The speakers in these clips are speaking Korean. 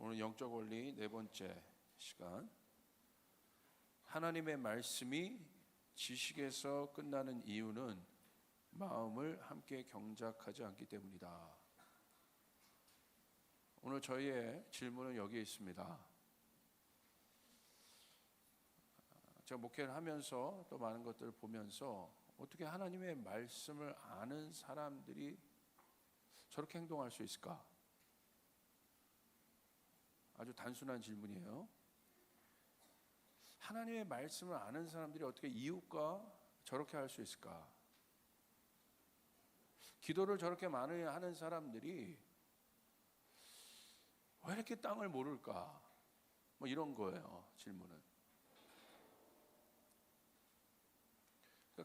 오늘 영적 원리 네 번째 시간, 하나님의 말씀이 지식에서 끝나는 이유는 마음을 함께 경작하지 않기 때문이다. 오늘 저희의 질문은 여기에 있습니다. 제가 목회를 하면서 또 많은 것들을 보면서 어떻게 하나님의 말씀을 아는 사람들이 저렇게 행동할 수 있을까? 아주 단순한 질문이에요. 하나님의 말씀을 아는 사람들이 어떻게 이웃과 저렇게 할 수 있을까? 기도를 저렇게 많이 하는 사람들이 왜 이렇게 땅을 모를까? 뭐 이런 거예요, 질문은.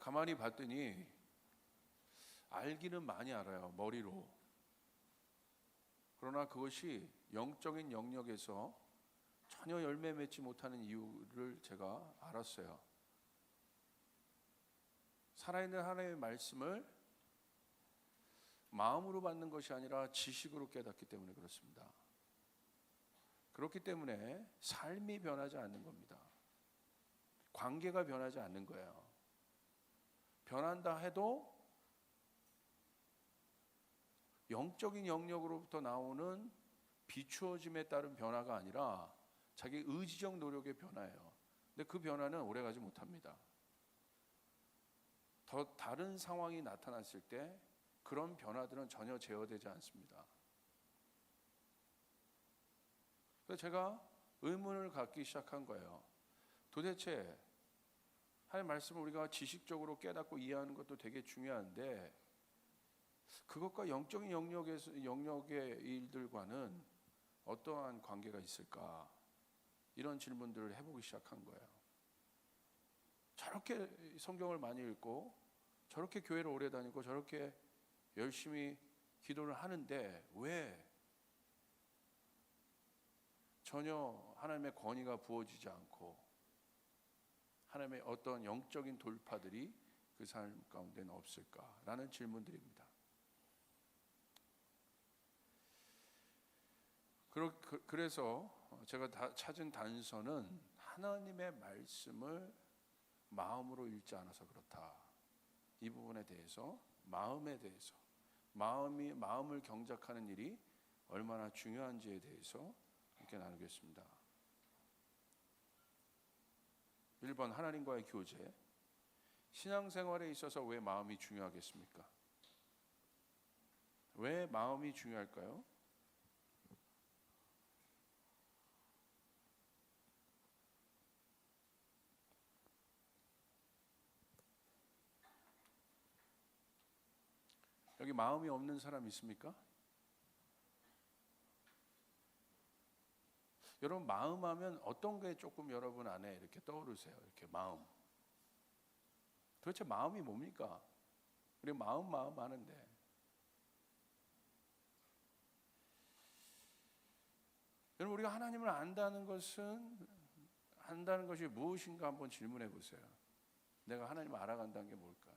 가만히 봤더니 알기는 많이 알아요, 머리로. 그러나 그것이 영적인 영역에서 전혀 열매 맺지 못하는 이유를 제가 알았어요. 살아있는 하나님의 말씀을 마음으로 받는 것이 아니라 지식으로 깨닫기 때문에 그렇습니다. 그렇기 때문에 삶이 변하지 않는 겁니다. 관계가 변하지 않는 거예요. 변한다 해도 영적인 영역으로부터 나오는 비추어짐에 따른 변화가 아니라 자기 의지적 노력의 변화예요. 근데 그 변화는 오래가지 못합니다. 더 다른 상황이 나타났을 때 그런 변화들은 전혀 제어되지 않습니다. 그래서 제가 의문을 갖기 시작한 거예요. 도대체 하나님의 말씀을 우리가 지식적으로 깨닫고 이해하는 것도 되게 중요한데 그것과 영적인 영역의 일들과는 어떠한 관계가 있을까? 이런 질문들을 해보기 시작한 거예요. 저렇게 성경을 많이 읽고 저렇게 교회를 오래 다니고 저렇게 열심히 기도를 하는데 왜 전혀 하나님의 권위가 부어지지 않고 하나님의 어떤 영적인 돌파들이 그 삶 가운데는 없을까라는 질문들입니다. 그래서 제가 찾은 단서는 하나님의 말씀을 마음으로 읽지 않아서 그렇다. 이 부분에 대해서, 마음에 대해서, 마음을 경작하는 일이 얼마나 중요한지에 대해서 함께 나누겠습니다. 1번, 하나님과의 교제. 신앙생활에 있어서 왜 마음이 중요하겠습니까? 왜 마음이 중요할까요? 여기 마음이 없는 사람 있습니까? 여러분, 마음 하면 어떤 게 조금 여러분 안에 이렇게 떠오르세요? 이렇게 마음. 도대체 마음이 뭡니까? 우리 마음 하는데. 여러분, 우리가 하나님을 안다는 것이 무엇인가 한번 질문해 보세요. 내가 하나님을 알아간다는 게 뭘까?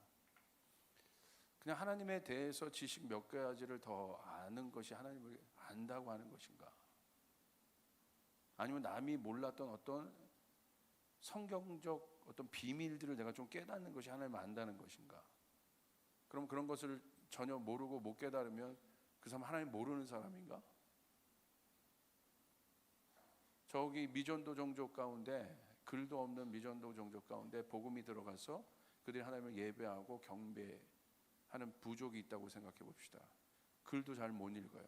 그냥 하나님에 대해서 지식 몇 가지를 더 아는 것이 하나님을 안다고 하는 것인가? 아니면 남이 몰랐던 어떤 성경적 어떤 비밀들을 내가 좀 깨닫는 것이 하나님을 안다는 것인가? 그럼 그런 것을 전혀 모르고 못 깨달으면 그 사람 하나님 모르는 사람인가? 저기 미전도 종족 가운데, 글도 없는 미전도 종족 가운데 복음이 들어가서 그들이 하나님을 예배하고 경배하는 부족이 있다고 생각해 봅시다. 글도 잘 못 읽어요.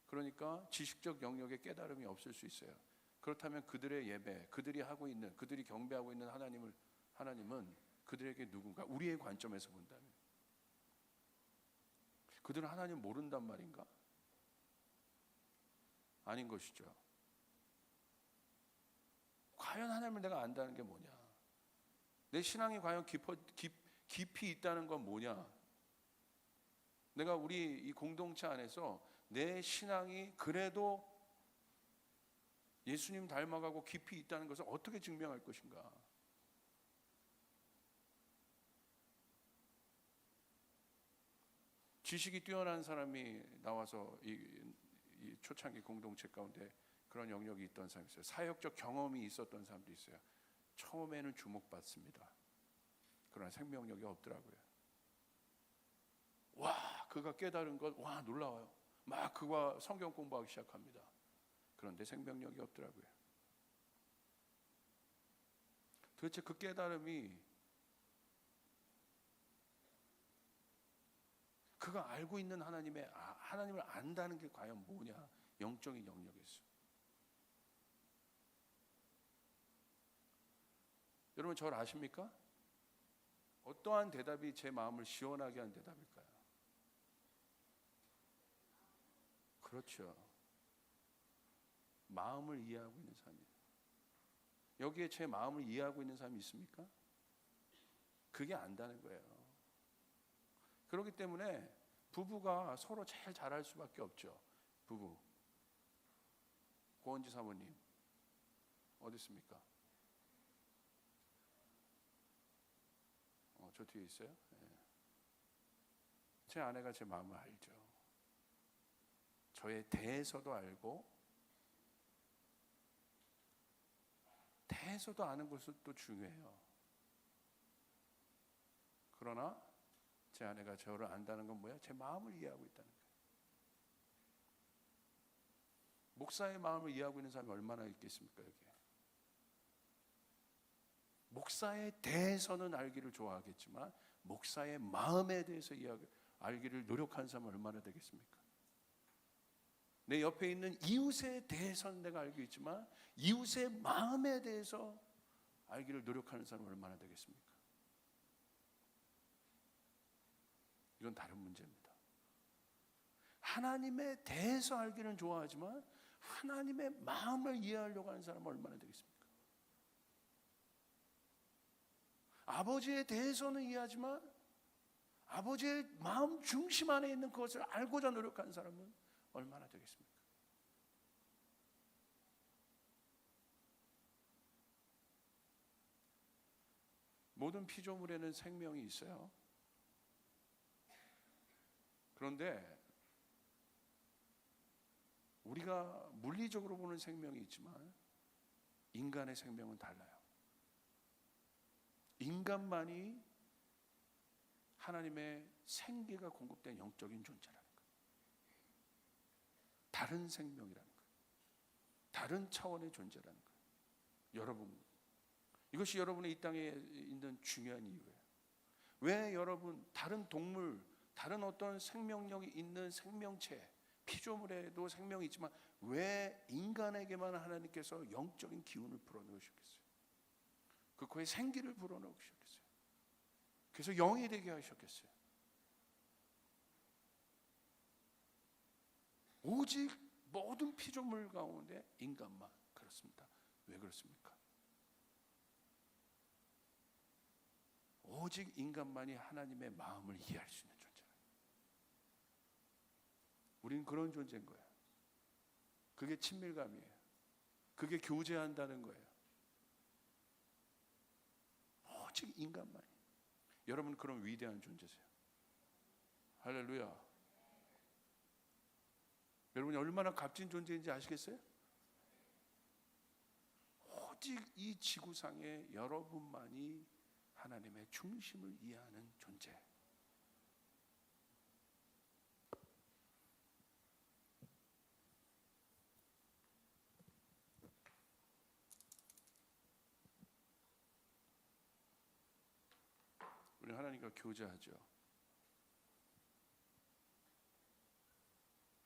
그러니까 지식적 영역에 깨달음이 없을 수 있어요. 그렇다면 그들의 예배, 그들이 경배하고 있는 하나님은 그들에게 누군가? 우리의 관점에서 본다면 그들은 하나님 모른단 말인가? 아닌 것이죠. 과연 하나님을 내가 안다는 게 뭐냐? 내 신앙이 과연 깊이 있다는 건 뭐냐? 내가 우리 이 공동체 안에서 내 신앙이 그래도 예수님 닮아가고 깊이 있다는 것을 어떻게 증명할 것인가? 지식이 뛰어난 사람이 나와서 이 초창기 공동체 가운데 그런 영역이 있던 사람이 있어요. 사역적 경험이 있었던 사람도 있어요. 처음에는 주목받습니다. 그러나 생명력이 없더라고요. 와, 그가 깨달은 것, 와, 놀라워요. 막 그가 성경 공부하기 시작합니다. 그런데 생명력이 없더라고요. 도대체 그 깨달음이 그가 알고 있는 하나님을 안다는 게 과연 뭐냐? 영적인 영역이었어요. 여러분 저를 아십니까? 어떠한 대답이 제 마음을 시원하게 한 대답일까요? 그렇죠. 마음을 이해하고 있는 사람이에요. 여기에 제 마음을 이해하고 있는 사람이 있습니까? 그게 안다는 거예요. 그렇기 때문에 부부가 서로 제일 잘할 수밖에 없죠. 부부. 고은지 사모님 어디 있습니까? 저 뒤에 있어요. 네. 제 아내가 제 마음을 알죠. 저에 대해서도 알고 대해서도 아는 것도 중요해요. 그러나 제 아내가 저를 안다는 건 뭐야? 제 마음을 이해하고 있다는 거예요. 목사의 마음을 이해하고 있는 사람이 얼마나 있겠습니까? 여기에. 목사에 대해서는 알기를 좋아하겠지만 목사의 마음에 대해서 알기를 노력하는 사람은 얼마나 되겠습니까? 내 옆에 있는 이웃에 대해서는 내가 알고 있지만 이웃의 마음에 대해서 알기를 노력하는 사람은 얼마나 되겠습니까? 이건 다른 문제입니다. 하나님에 대해서 알기는 좋아하지만 하나님의 마음을 이해하려고 하는 사람은 얼마나 되겠습니까? 아버지에 대해서는 이해하지만 아버지의 마음 중심 안에 있는 그것을 알고자 노력하는 사람은 얼마나 되겠습니까? 모든 피조물에는 생명이 있어요. 그런데 우리가 물리적으로 보는 생명이 있지만 인간의 생명은 달라요. 인간만이 하나님의 생기가 공급된 영적인 존재라는 거예요. 다른 생명이라는 거예요. 다른 차원의 존재라는 거예요. 여러분, 이것이 여러분의 이 땅에 있는 중요한 이유예요. 왜 여러분 다른 동물, 다른 어떤 생명력이 있는 생명체, 피조물에도 생명이 있지만 왜 인간에게만 하나님께서 영적인 기운을 불어넣으셨겠어요? 그 코에 생기를 불어넣으셨겠어요? 그래서 영이 되게 하셨겠어요? 오직 모든 피조물 가운데 인간만 그렇습니다. 왜 그렇습니까? 오직 인간만이 하나님의 마음을 이해할 수 있는 존재예요. 우리는 그런 존재인 거예요. 그게 친밀감이에요. 그게 교제한다는 거예요. 오직 인간만이. 여러분 그런 위대한 존재세요. 할렐루야. 여러분이 얼마나 값진 존재인지 아시겠어요? 오직 이 지구상에 여러분만이 하나님의 중심을 이해하는 존재. 우리 하나님과 교제하죠.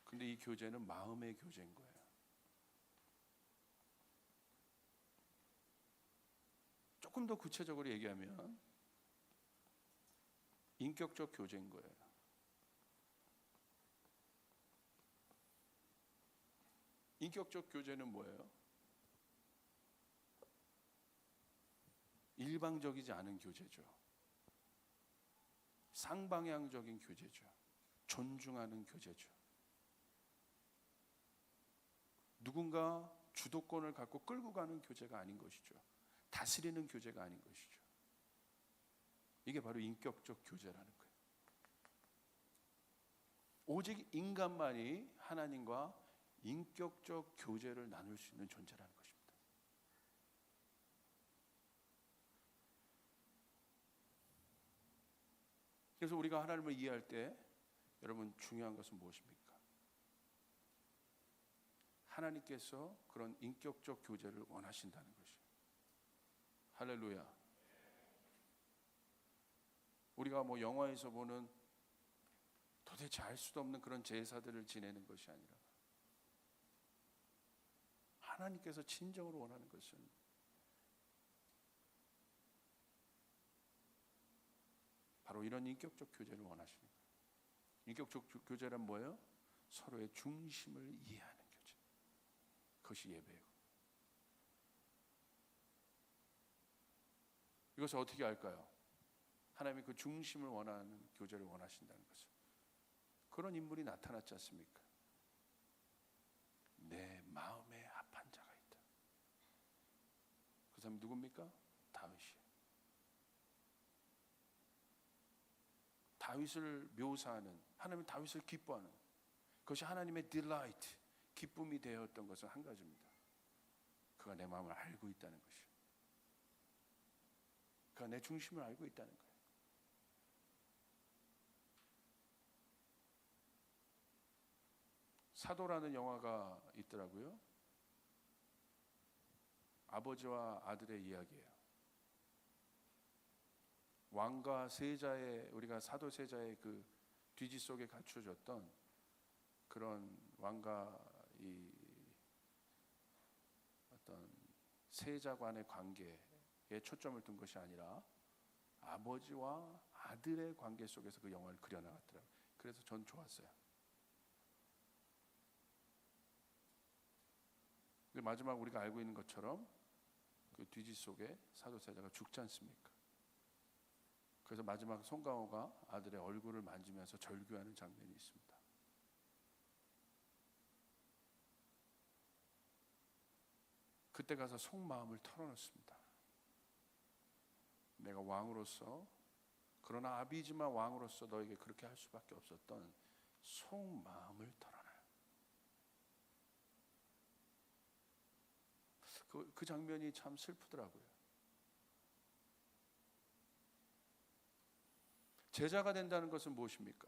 근데 이 교제는 마음의 교제인 거예요. 조금 더 구체적으로 얘기하면 인격적 교제인 거예요. 인격적 교제는 뭐예요? 일방적이지 않은 교제죠. 쌍방향적인 교제죠. 존중하는 교제죠. 누군가 주도권을 갖고 끌고 가는 교제가 아닌 것이죠. 다스리는 교제가 아닌 것이죠. 이게 바로 인격적 교제라는 거예요. 오직 인간만이 하나님과 인격적 교제를 나눌 수 있는 존재라는 것입니다. 그래서 우리가 하나님을 이해할 때 여러분 중요한 것은 무엇입니까? 하나님께서 그런 인격적 교제를 원하신다는 것이에요. 할렐루야. 우리가 뭐 영화에서 보는 도대체 알 수도 없는 그런 제사들을 지내는 것이 아니라 하나님께서 진정으로 원하는 것은 바로 이런 인격적 교제를 원하시는 거예요. 인격적 교제란 뭐예요? 서로의 중심을 이해하는 교제. 그것이 예배예요. 이것을 어떻게 할까요? 하나님이 그 중심을 원하는 교제를 원하신다는 것을. 그런 인물이 나타났지 않습니까? 내 마음에 합한 자가 있다. 그 사람이 누굽니까? 다윗이에요. 다윗을 묘사하는, 하나님은 다윗을 기뻐하는, 그것이 하나님의 delight, 기쁨이 되었던 것은 한 가지입니다. 그가 내 마음을 알고 있다는 것이에요. 그가 내 중심을 알고 있다는 거예요. 사도라는 영화가 있더라고요. 아버지와 아들의 이야기예요. 왕과 세자의, 우리가 사도 세자의 그 뒤지 속에 갖춰졌던 그런 왕과 이 어떤 세자 간의 관계에 초점을 둔 것이 아니라 아버지와 아들의 관계 속에서 그 영화를 그려나갔더라고요. 그래서 전 좋았어요. 마지막 우리가 알고 있는 것처럼 그 뒤지 속에 사도세자가 죽지 않습니까? 그래서 마지막 송강호가 아들의 얼굴을 만지면서 절규하는 장면이 있습니다. 그때 가서 속마음을 털어놓습니다. 내가 왕으로서, 그러나 아비지만 왕으로서 너에게 그렇게 할 수밖에 없었던 속마음을 털어놔요. 그 장면이 참 슬프더라고요. 제자가 된다는 것은 무엇입니까?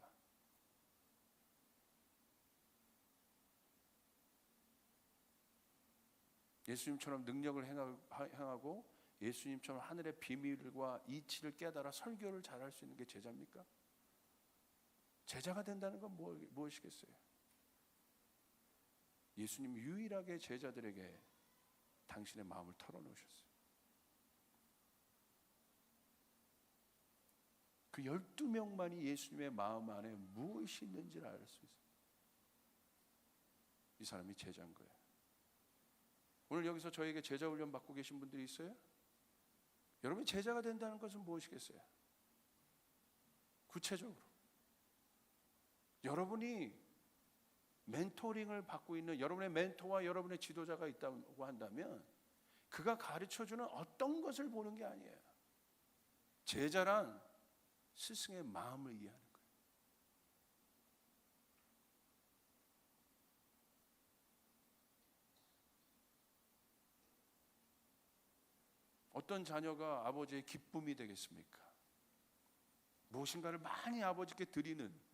예수님처럼 능력을 행하고 예수님처럼 하늘의 비밀과 이치를 깨달아 설교를 잘할 수 있는 게 제자입니까? 제자가 된다는 건 무엇이겠어요? 예수님 유일하게 제자들에게 당신의 마음을 털어놓으셨어요. 그 12명만이 예수님의 마음 안에 무엇이 있는지를 알 수 있어요. 이 사람이 제자인 거예요. 오늘 여기서 저에게 제자 훈련 받고 계신 분들이 있어요? 여러분이 제자가 된다는 것은 무엇이겠어요? 구체적으로 여러분이 멘토링을 받고 있는 여러분의 멘토와 여러분의 지도자가 있다고 한다면 그가 가르쳐주는 어떤 것을 보는 게 아니에요. 제자란 스승의 마음을 이해하는 거예요. 어떤 자녀가 아버지의 기쁨이 되겠습니까? 무엇인가를 많이 아버지께 드리는,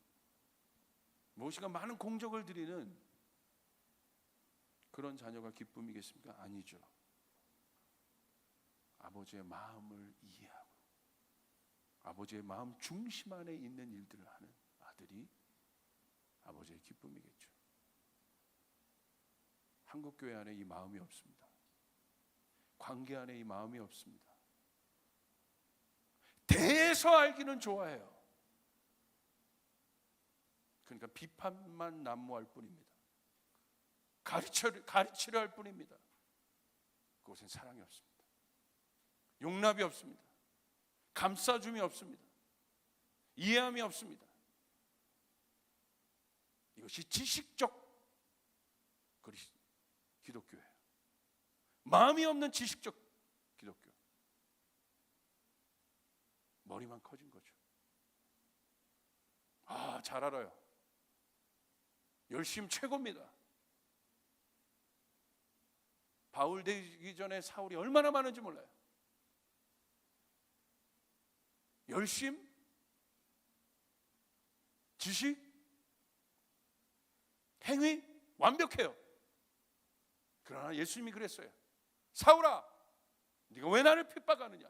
무엇인가 많은 공적을 드리는 그런 자녀가 기쁨이겠습니까? 아니죠. 아버지의 마음을 이해하고 아버지의 마음 중심 안에 있는 일들을 하는 아들이 아버지의 기쁨이겠죠. 한국교회 안에 이 마음이 없습니다. 관계 안에 이 마음이 없습니다. 대해서 알기는 좋아해요. 그러니까 비판만 난무할 뿐입니다. 가르치려 할 뿐입니다. 그곳엔 사랑이 없습니다. 용납이 없습니다. 감싸줌이 없습니다. 이해함이 없습니다. 이것이 지식적 기독교예요. 마음이 없는 지식적 기독교. 머리만 커진 거죠. 잘 알아요. 열심 최고입니다. 바울 되기 전에 사울이 얼마나 많은지 몰라요. 열심, 지식, 행위 완벽해요. 그러나 예수님이 그랬어요. 사울아, 네가 왜 나를 핍박하느냐?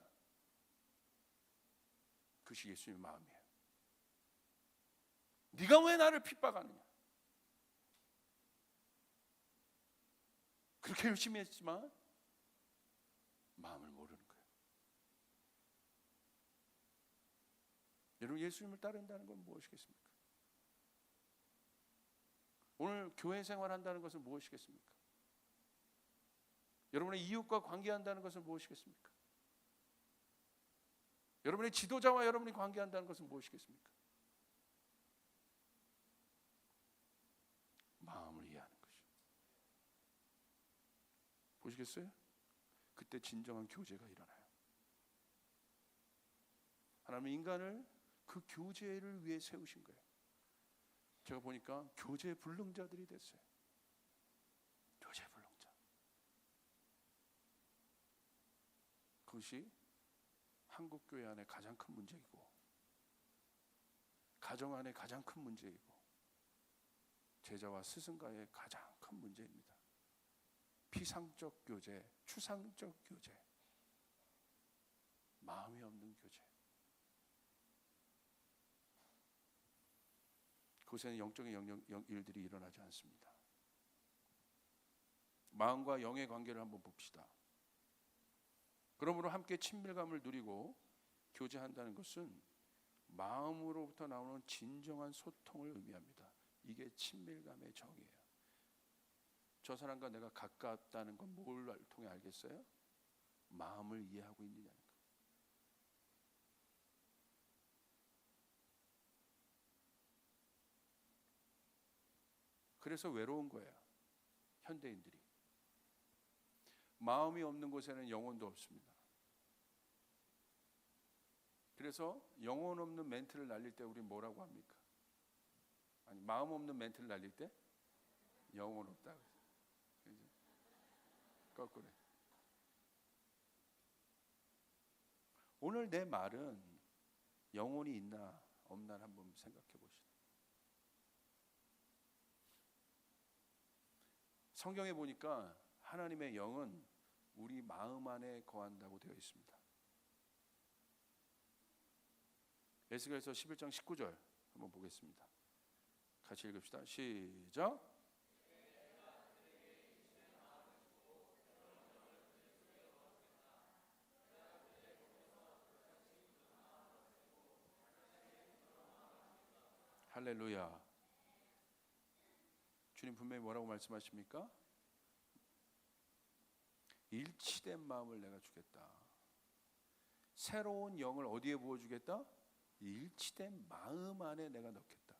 그것이 예수님의 마음이에요. 네가 왜 나를 핍박하느냐? 그렇게 열심히 했지만 마음을 모르는 거예요. 여러분, 예수님을 따른다는 건 무엇이겠습니까? 오늘 교회 생활한다는 것은 무엇이겠습니까? 여러분의 이웃과 관계한다는 것은 무엇이겠습니까? 여러분의 지도자와 여러분이 관계한다는 것은 무엇이겠습니까? 마음을 이해하는 것이죠. 보시겠어요? 그때 진정한 교제가 일어나요. 하나님은 인간을 그 교제를 위해 세우신 거예요. 제가 보니까 교제 불능자들이 됐어요. 교제 불능자. 그것이 한국 교회 안에 가장 큰 문제이고, 가정 안에 가장 큰 문제이고, 제자와 스승과의 가장 큰 문제입니다. 피상적 교제, 추상적 교제, 마음이 없는 교제. 그곳에는 영적인 일들이 일어나지 않습니다. 마음과 영의 관계를 한번 봅시다. 그러므로 함께 친밀감을 누리고 교제한다는 것은 마음으로부터 나오는 진정한 소통을 의미합니다. 이게 친밀감의 정의예요. 저 사람과 내가 가깝다는 건 뭘 통해 알겠어요? 마음을 이해하고 있느냐는 거예요. 그래서 외로운 거예요. 현대인들이. 마음이 없는 곳에는 영혼도 없습니다. 그래서 영혼 없는 멘트를 날릴 때 우리 뭐라고 합니까? 아니, 마음 없는 멘트를 날릴 때 영혼 없다. 거꾸로. 오늘 내 말은 영혼이 있나 없나 한번 생각해 보시죠. 성경에 보니까 하나님의 영은 우리 마음 안에 거한다고 되어 있습니다. 에스겔서 11장 19절 한번 보겠습니다. 같이 읽읍시다. 시작. 할렐루야. 주님 분명히 뭐라고 말씀하십니까? 일치된 마음을 내가 주겠다. 새로운 영을 어디에 부어주겠다? 일치된 마음 안에 내가 넣겠다.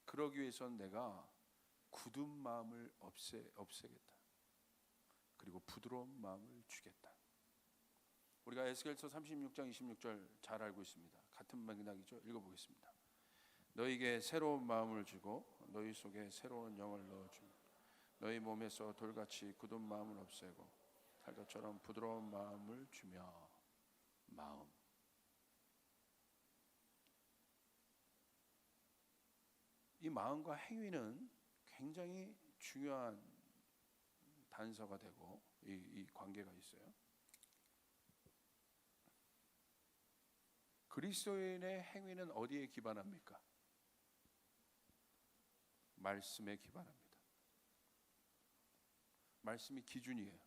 그러기 위해서는 내가 굳은 마음을 없애겠다. 그리고 부드러운 마음을 주겠다. 우리가 에스겔서 36장 26절 잘 알고 있습니다. 같은 맥락이죠. 읽어보겠습니다. 너희에게 새로운 마음을 주고 너희 속에 새로운 영을 넣어주며 너희 몸에서 돌같이 굳은 마음을 없애고 칼도처럼 부드러운 마음을 주며. 마음. 이 마음과 행위는 굉장히 중요한 단서가 되고 이 관계가 있어요. 그리스도인의 행위는 어디에 기반합니까? 말씀에 기반합니다. 말씀이 기준이에요.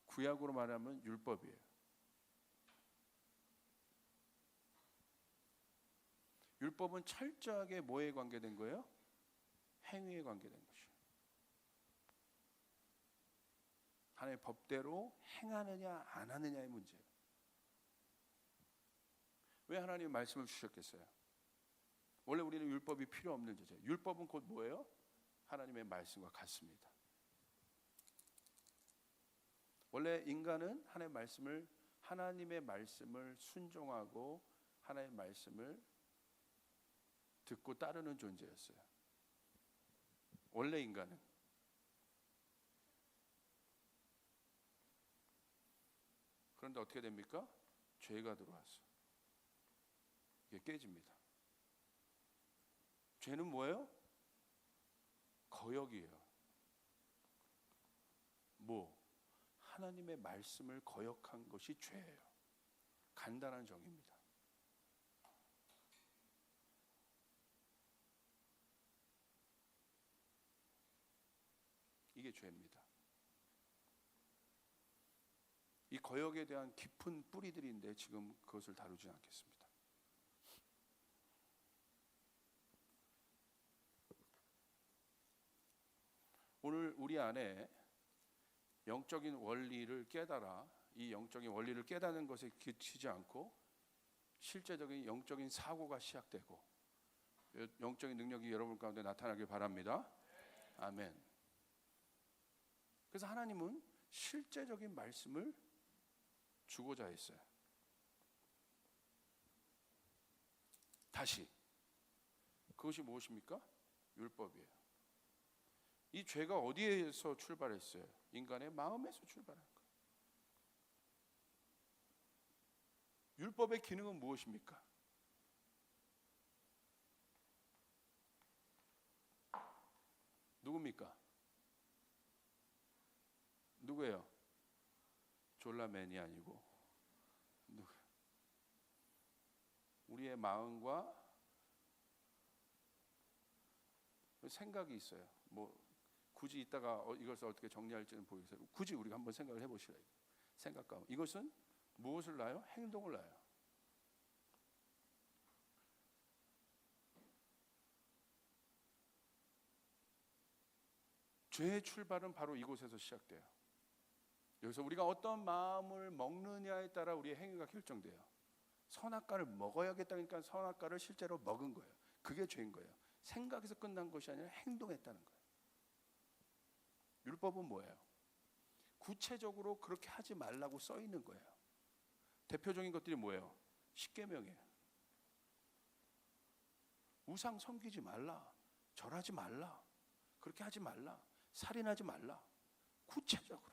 구약으로 말하면 율법이에요. 율법은 철저하게 뭐에 관계된 거예요? 행위에 관계된 것이에요. 하나님의 법대로 행하느냐 안 하느냐의 문제예요. 왜 하나님이 말씀을 주셨겠어요? 원래 우리는 율법이 필요 없는 존재예요. 율법은 곧 뭐예요? 하나님의 말씀과 같습니다. 원래 인간은 하나님의 말씀을 순종하고 하나님의 말씀을 듣고 따르는 존재였어요. 원래 인간은. 그런데 어떻게 됩니까? 죄가 들어왔어. 이게 깨집니다. 죄는 뭐예요? 거역이에요. 뭐? 하나님의 말씀을 거역한 것이 죄예요. 간단한 정의입니다. 이게 죄입니다. 이 거역에 대한 깊은 뿌리들인데 지금 그것을 다루지 않겠습니다. 오늘 우리 안에 영적인 원리를 깨달아 이 영적인 원리를 깨닫는 것에 그치지 않고 실제적인 영적인 사고가 시작되고 영적인 능력이 여러분 가운데 나타나길 바랍니다. 아멘. 그래서 하나님은 실제적인 말씀을 주고자 했어요. 다시 그것이 무엇입니까? 율법이에요. 이 죄가 어디에서 출발했어요? 인간의 마음에서 출발한 거예요. 율법의 기능은 무엇입니까? 누굽니까? 누구예요? 졸라맨이 아니고 우리의 마음과 생각이 있어요. 뭐 굳이 이따가 이것을 어떻게 정리할지는 보이세요. 굳이 우리가 한번 생각을 해보시라. 생각과 이것은 무엇을 낳아요? 행동을 낳아요. 죄의 출발은 바로 이곳에서 시작돼요. 여기서 우리가 어떤 마음을 먹느냐에 따라 우리의 행위가 결정돼요. 선악과를 먹어야겠다니까 선악과를 실제로 먹은 거예요. 그게 죄인 거예요. 생각에서 끝난 것이 아니라 행동했다는 거예요. 율법은 뭐예요? 구체적으로 그렇게 하지 말라고 써 있는 거예요. 대표적인 것들이 뭐예요? 십계명이에요. 우상 섬기지 말라, 절하지 말라, 그렇게 하지 말라, 살인하지 말라. 구체적으로.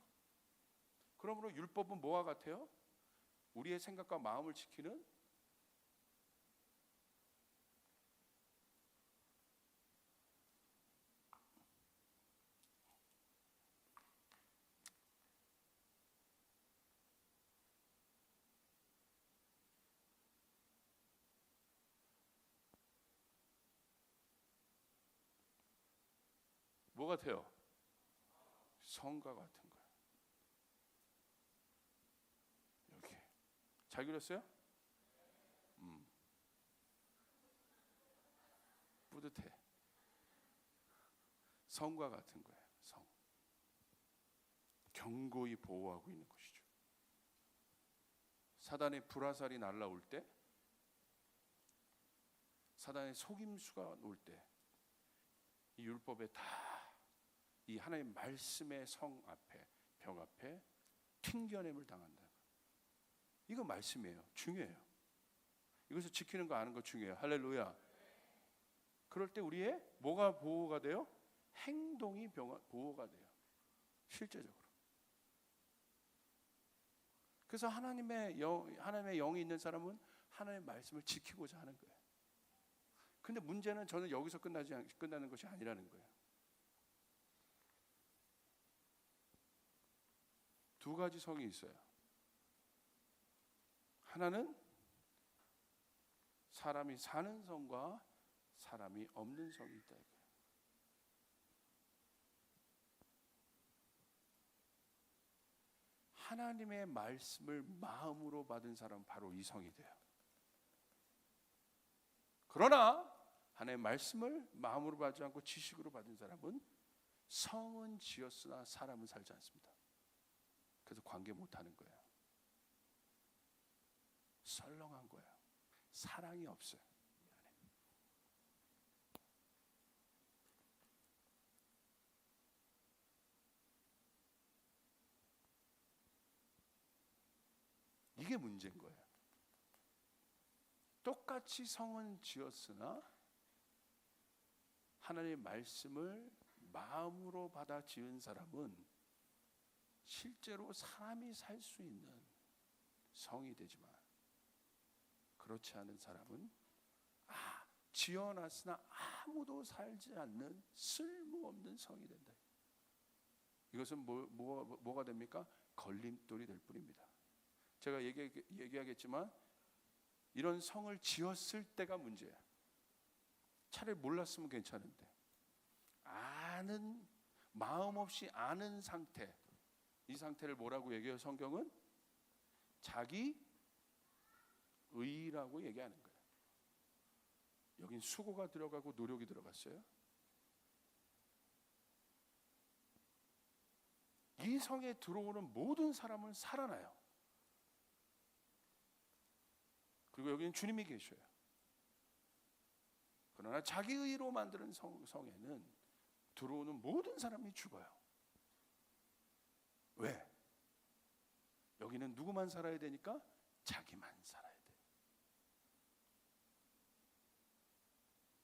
그러므로 율법은 뭐와 같아요? 우리의 생각과 마음을 지키는 뭐 같아요? 성과 같은 거예요. 여기 잘 그렸어요? 뿌듯해. 성과 같은 거예요. 성. 견고히 보호하고 있는 것이죠. 사단의 불화살이 날라올 때, 사단의 속임수가 올 때, 이 율법에 다 이 하나님의 말씀의 성 앞에, 벽 앞에 튕겨냄을 당한다. 이거 말씀이에요. 중요해요. 이것을 지키는 거 아는 거 중요해요. 할렐루야. 그럴 때 우리의 뭐가 보호가 돼요? 행동이 보호가 돼요. 실제적으로. 그래서 하나님의 영이 있는 사람은 하나님의 말씀을 지키고자 하는 거예요. 근데 문제는 저는 여기서 끝나는 것이 아니라는 거예요. 두 가지 성이 있어요. 하나는 사람이 사는 성과 사람이 없는 성이 있다. 하나님의 말씀을 마음으로 받은 사람은 바로 이 성이 돼요. 그러나 하나님의 말씀을 마음으로 받지 않고 지식으로 받은 사람은 성은 지었으나 사람은 살지 않습니다. 그래서 관계 못하는 거예요. 썰렁한 거예요. 사랑이 없어요. 이게 문제인 거예요. 똑같이 성은 지었으나 하나님의 말씀을 마음으로 받아 지은 사람은 실제로 사람이 살 수 있는, 성이 되지만 그렇지 않은 사람은 지어놨으나 아무도 살지 않는 쓸모없는 성이 된다. 이것은 뭐가 됩니까? 걸림돌이 될 뿐입니다. 제가 얘기하겠지만 이런 성을 지었을 때가 문제야. 차라리 몰랐으면 괜찮은데 마음 없이 아는 상태, 이 상태를 뭐라고 얘기해요? 성경은 자기 의라고 얘기하는 거예요. 여긴 수고가 들어가고 노력이 들어갔어요. 이 성에 들어오는 모든 사람은 살아나요. 그리고 여기는 주님이 계셔요. 그러나 자기 의로 만드는 성에는 들어오는 모든 사람이 죽어요. 왜? 여기는 누구만 살아야 되니까? 자기만 살아야 돼.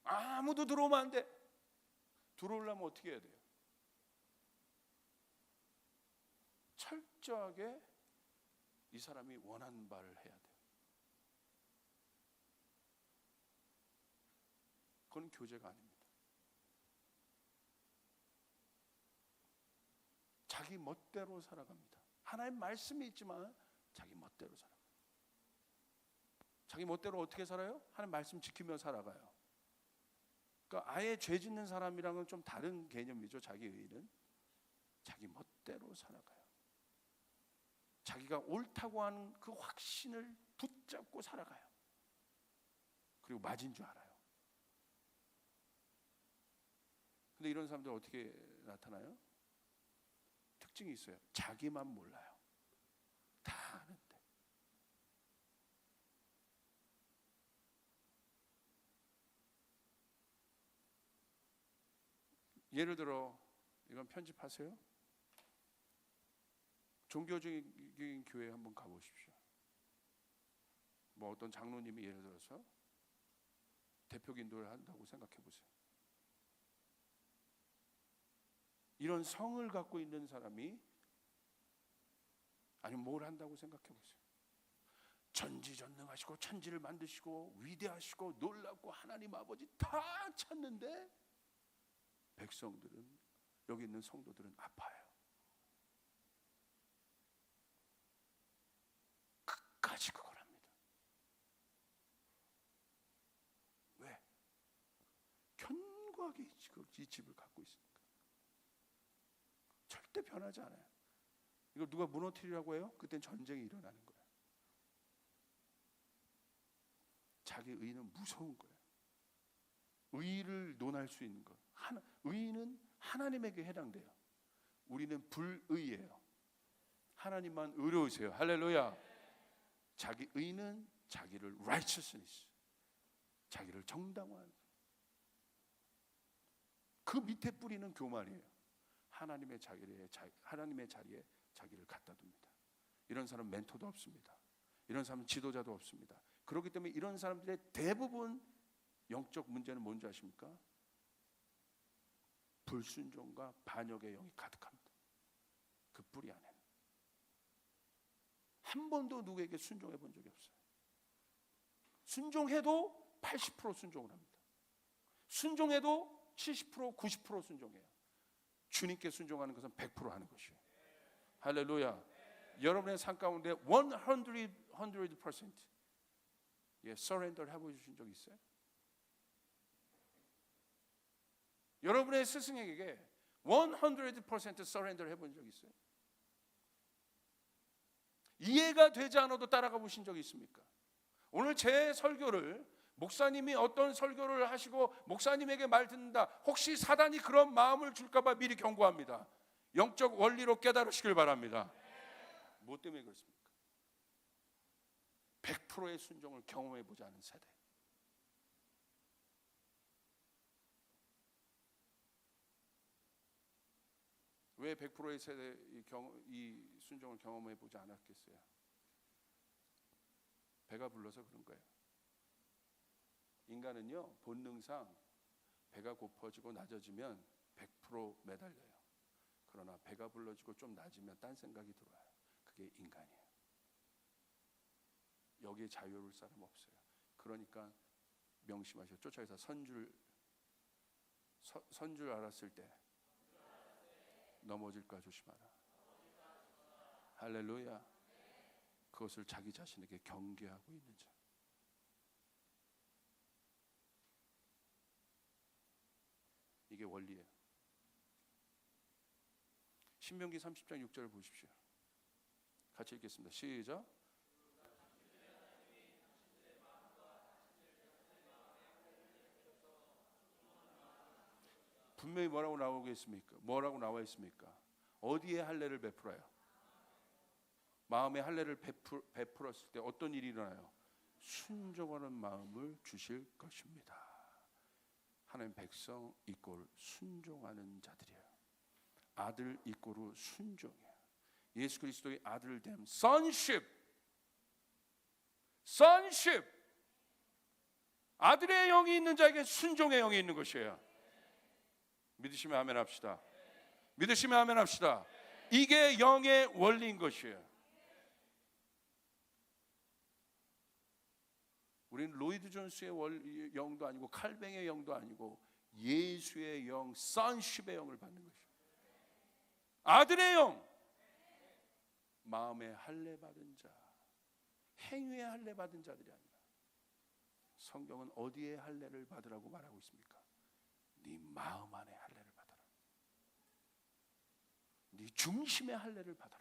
아무도 들어오면 안 돼. 들어오려면 어떻게 해야 돼요? 철저하게 이 사람이 원하는 바를 해야 돼요. 그건 교제가 아닙니다. 자기 멋대로 살아갑니다. 하나님 말씀이 있지만 자기 멋대로 살아가요. 자기 멋대로 어떻게 살아요? 하나님 말씀 지키며 살아가요. 그러니까 아예 죄 짓는 사람이랑은 좀 다른 개념이죠. 자기 의는 자기 멋대로 살아가요. 자기가 옳다고 하는 그 확신을 붙잡고 살아가요. 그리고 맞은 줄 알아요. 근데 이런 사람들 어떻게 나타나요? 특징이 있어요. 자기만 몰라요. 다 아는데. 예를 들어 이건 편집하세요. 종교적인 교회에 한번 가보십시오. 뭐 어떤 장로님이 예를 들어서 대표 기도를 한다고 생각해 보세요. 이런 성을 갖고 있는 사람이 아니면 뭘 한다고 생각해 보세요. 전지전능하시고 천지를 만드시고 위대하시고 놀랍고 하나님 아버지 다 찾는데 백성들은, 여기 있는 성도들은 아파요. 끝까지 그걸 합니다. 왜? 견고하게 이 집을 갖고 있으니까. 절대 변하지 않아요. 이걸 누가 무너뜨리라고 해요? 그땐 전쟁이 일어나는 거예요. 자기 의는 무서운 거예요. 의를 논할 수 있는 것. 의는 하나님에게 해당돼요. 우리는 불의예요. 하나님만 의로우세요. 할렐루야. 자기 의는 자기를 righteousness, 자기를 정당화하는, 그 밑에 뿌리는 교만이에요. 하나님의 자리에 자기를 갖다 둡니다. 이런 사람 멘토도 없습니다. 이런 사람은 지도자도 없습니다. 그렇기 때문에 이런 사람들의 대부분 영적 문제는 뭔지 아십니까? 불순종과 반역의 영이 가득합니다. 그 뿌리 안에는 한 번도 누구에게 순종해 본 적이 없어요. 순종해도 80% 순종을 합니다. 순종해도 70%, 90% 순종해요. 주님께 순종하는 것은 100% 하는 것이에요. 할렐루야. 여러분의 삶 가운데 100% surrender 해보신 적 있어요? 여러분의 스승에게 100% surrender 해본 적 있어요? 이해가 되지 않아도 따라가 보신 적 있습니까? 오늘 제 설교를 목사님이 어떤 설교를 하시고 목사님에게 말 듣는다, 혹시 사단이 그런 마음을 줄까 봐 미리 경고합니다. 영적 원리로 깨달으시길 바랍니다. 뭐 때문에 그렇습니까? 100%의 순종을 경험해 보지 않은 세대. 왜 100%의 세대 이 순종을 경험해 보지 않았겠어요? 배가 불러서 그런 거예요. 인간은요, 본능상 배가 고파지고 낮아지면 100% 매달려요. 그러나 배가 불러지고 좀 낮으면 딴 생각이 들어와요. 그게 인간이에요. 여기에 자유로울 사람 없어요. 그러니까 명심하셔. 쫓아가서 선줄 알았을 때 넘어질까 조심하라. 할렐루야. 그것을 자기 자신에게 경계하고 있는 자. 이게 원리예요. 신명기 30장 6절을 보십시오. 같이 읽겠습니다. 시작. 분명히 뭐라고 나오겠습니까? 뭐라고 나와 있습니까? 어디에 할례를 베풀어요? 마음에 할례를 베풀었을 때 어떤 일이 일어나요? 순종하는 마음을 주실 것입니다. 하나님 백성 이꼴 순종하는 자들이에요. 아들 이꼴로 순종이에요. 예수 그리스도의 아들됨, sonship. 아들의 영이 있는 자에게 순종의 영이 있는 것이에요. 믿으시면 아멘 합시다. 믿으시면 아멘 합시다. 이게 영의 원리인 것이에요. 우리는 로이드 존스의 영도 아니고 칼뱅의 영도 아니고 예수의 영, sonship의 영을 받는 것이에요. 아들의 영, 마음에 할례 받은 자, 행위에 할례 받은 자들이 아니라. 성경은 어디에 할례를 받으라고 말하고 있습니까? 네 마음 안에 할례를 받아라. 네 중심의 할례를 받아라.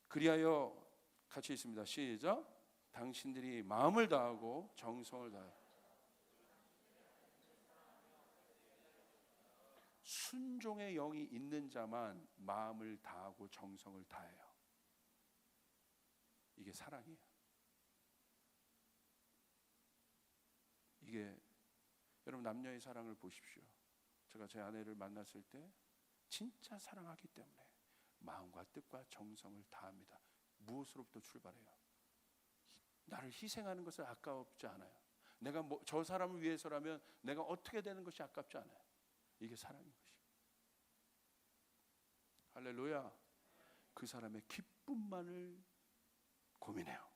그리하여 같이 있습니다. 시작. 당신들이 마음을 다하고 정성을 다하여 순종의 영이 있는 자만 마음을 다하고 정성을 다해요. 이게 사랑이에요. 이게 여러분 남녀의 사랑을 보십시오. 제가 제 아내를 만났을 때 진짜 사랑하기 때문에 마음과 뜻과 정성을 다합니다. 무엇으로부터 출발해요? 나를 희생하는 것을 아까웠지 않아요. 내가 저 사람을 위해서라면 내가 어떻게 되는 것이 아깝지 않아요. 이게 사랑인 것이에요. 할렐루야. 그 사람의 기쁨만을 고민해요.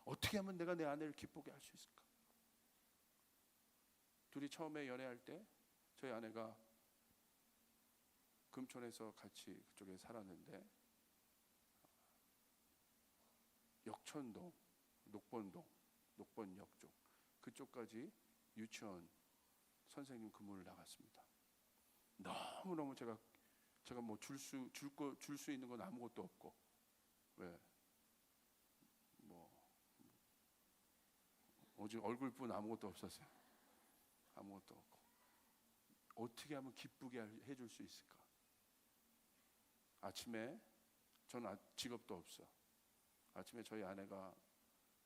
어떻게 하면 내가 내 아내를 기쁘게 할 수 있을까? 둘이 처음에 연애할 때 저희 아내가 금촌에서 같이 그쪽에 살았는데 역천동, 녹번동, 녹번역 쪽 그쪽까지 유치원 선생님 근무를 나갔습니다. 너무너무 제가 뭐 줄 수 있는 건 아무것도 없고 왜 뭐 오직 얼굴뿐 아무것도 없었어요. 아무것도 없고 어떻게 하면 기쁘게 해줄 수 있을까? 아침에 저는 직업도 없어. 아침에 저희 아내가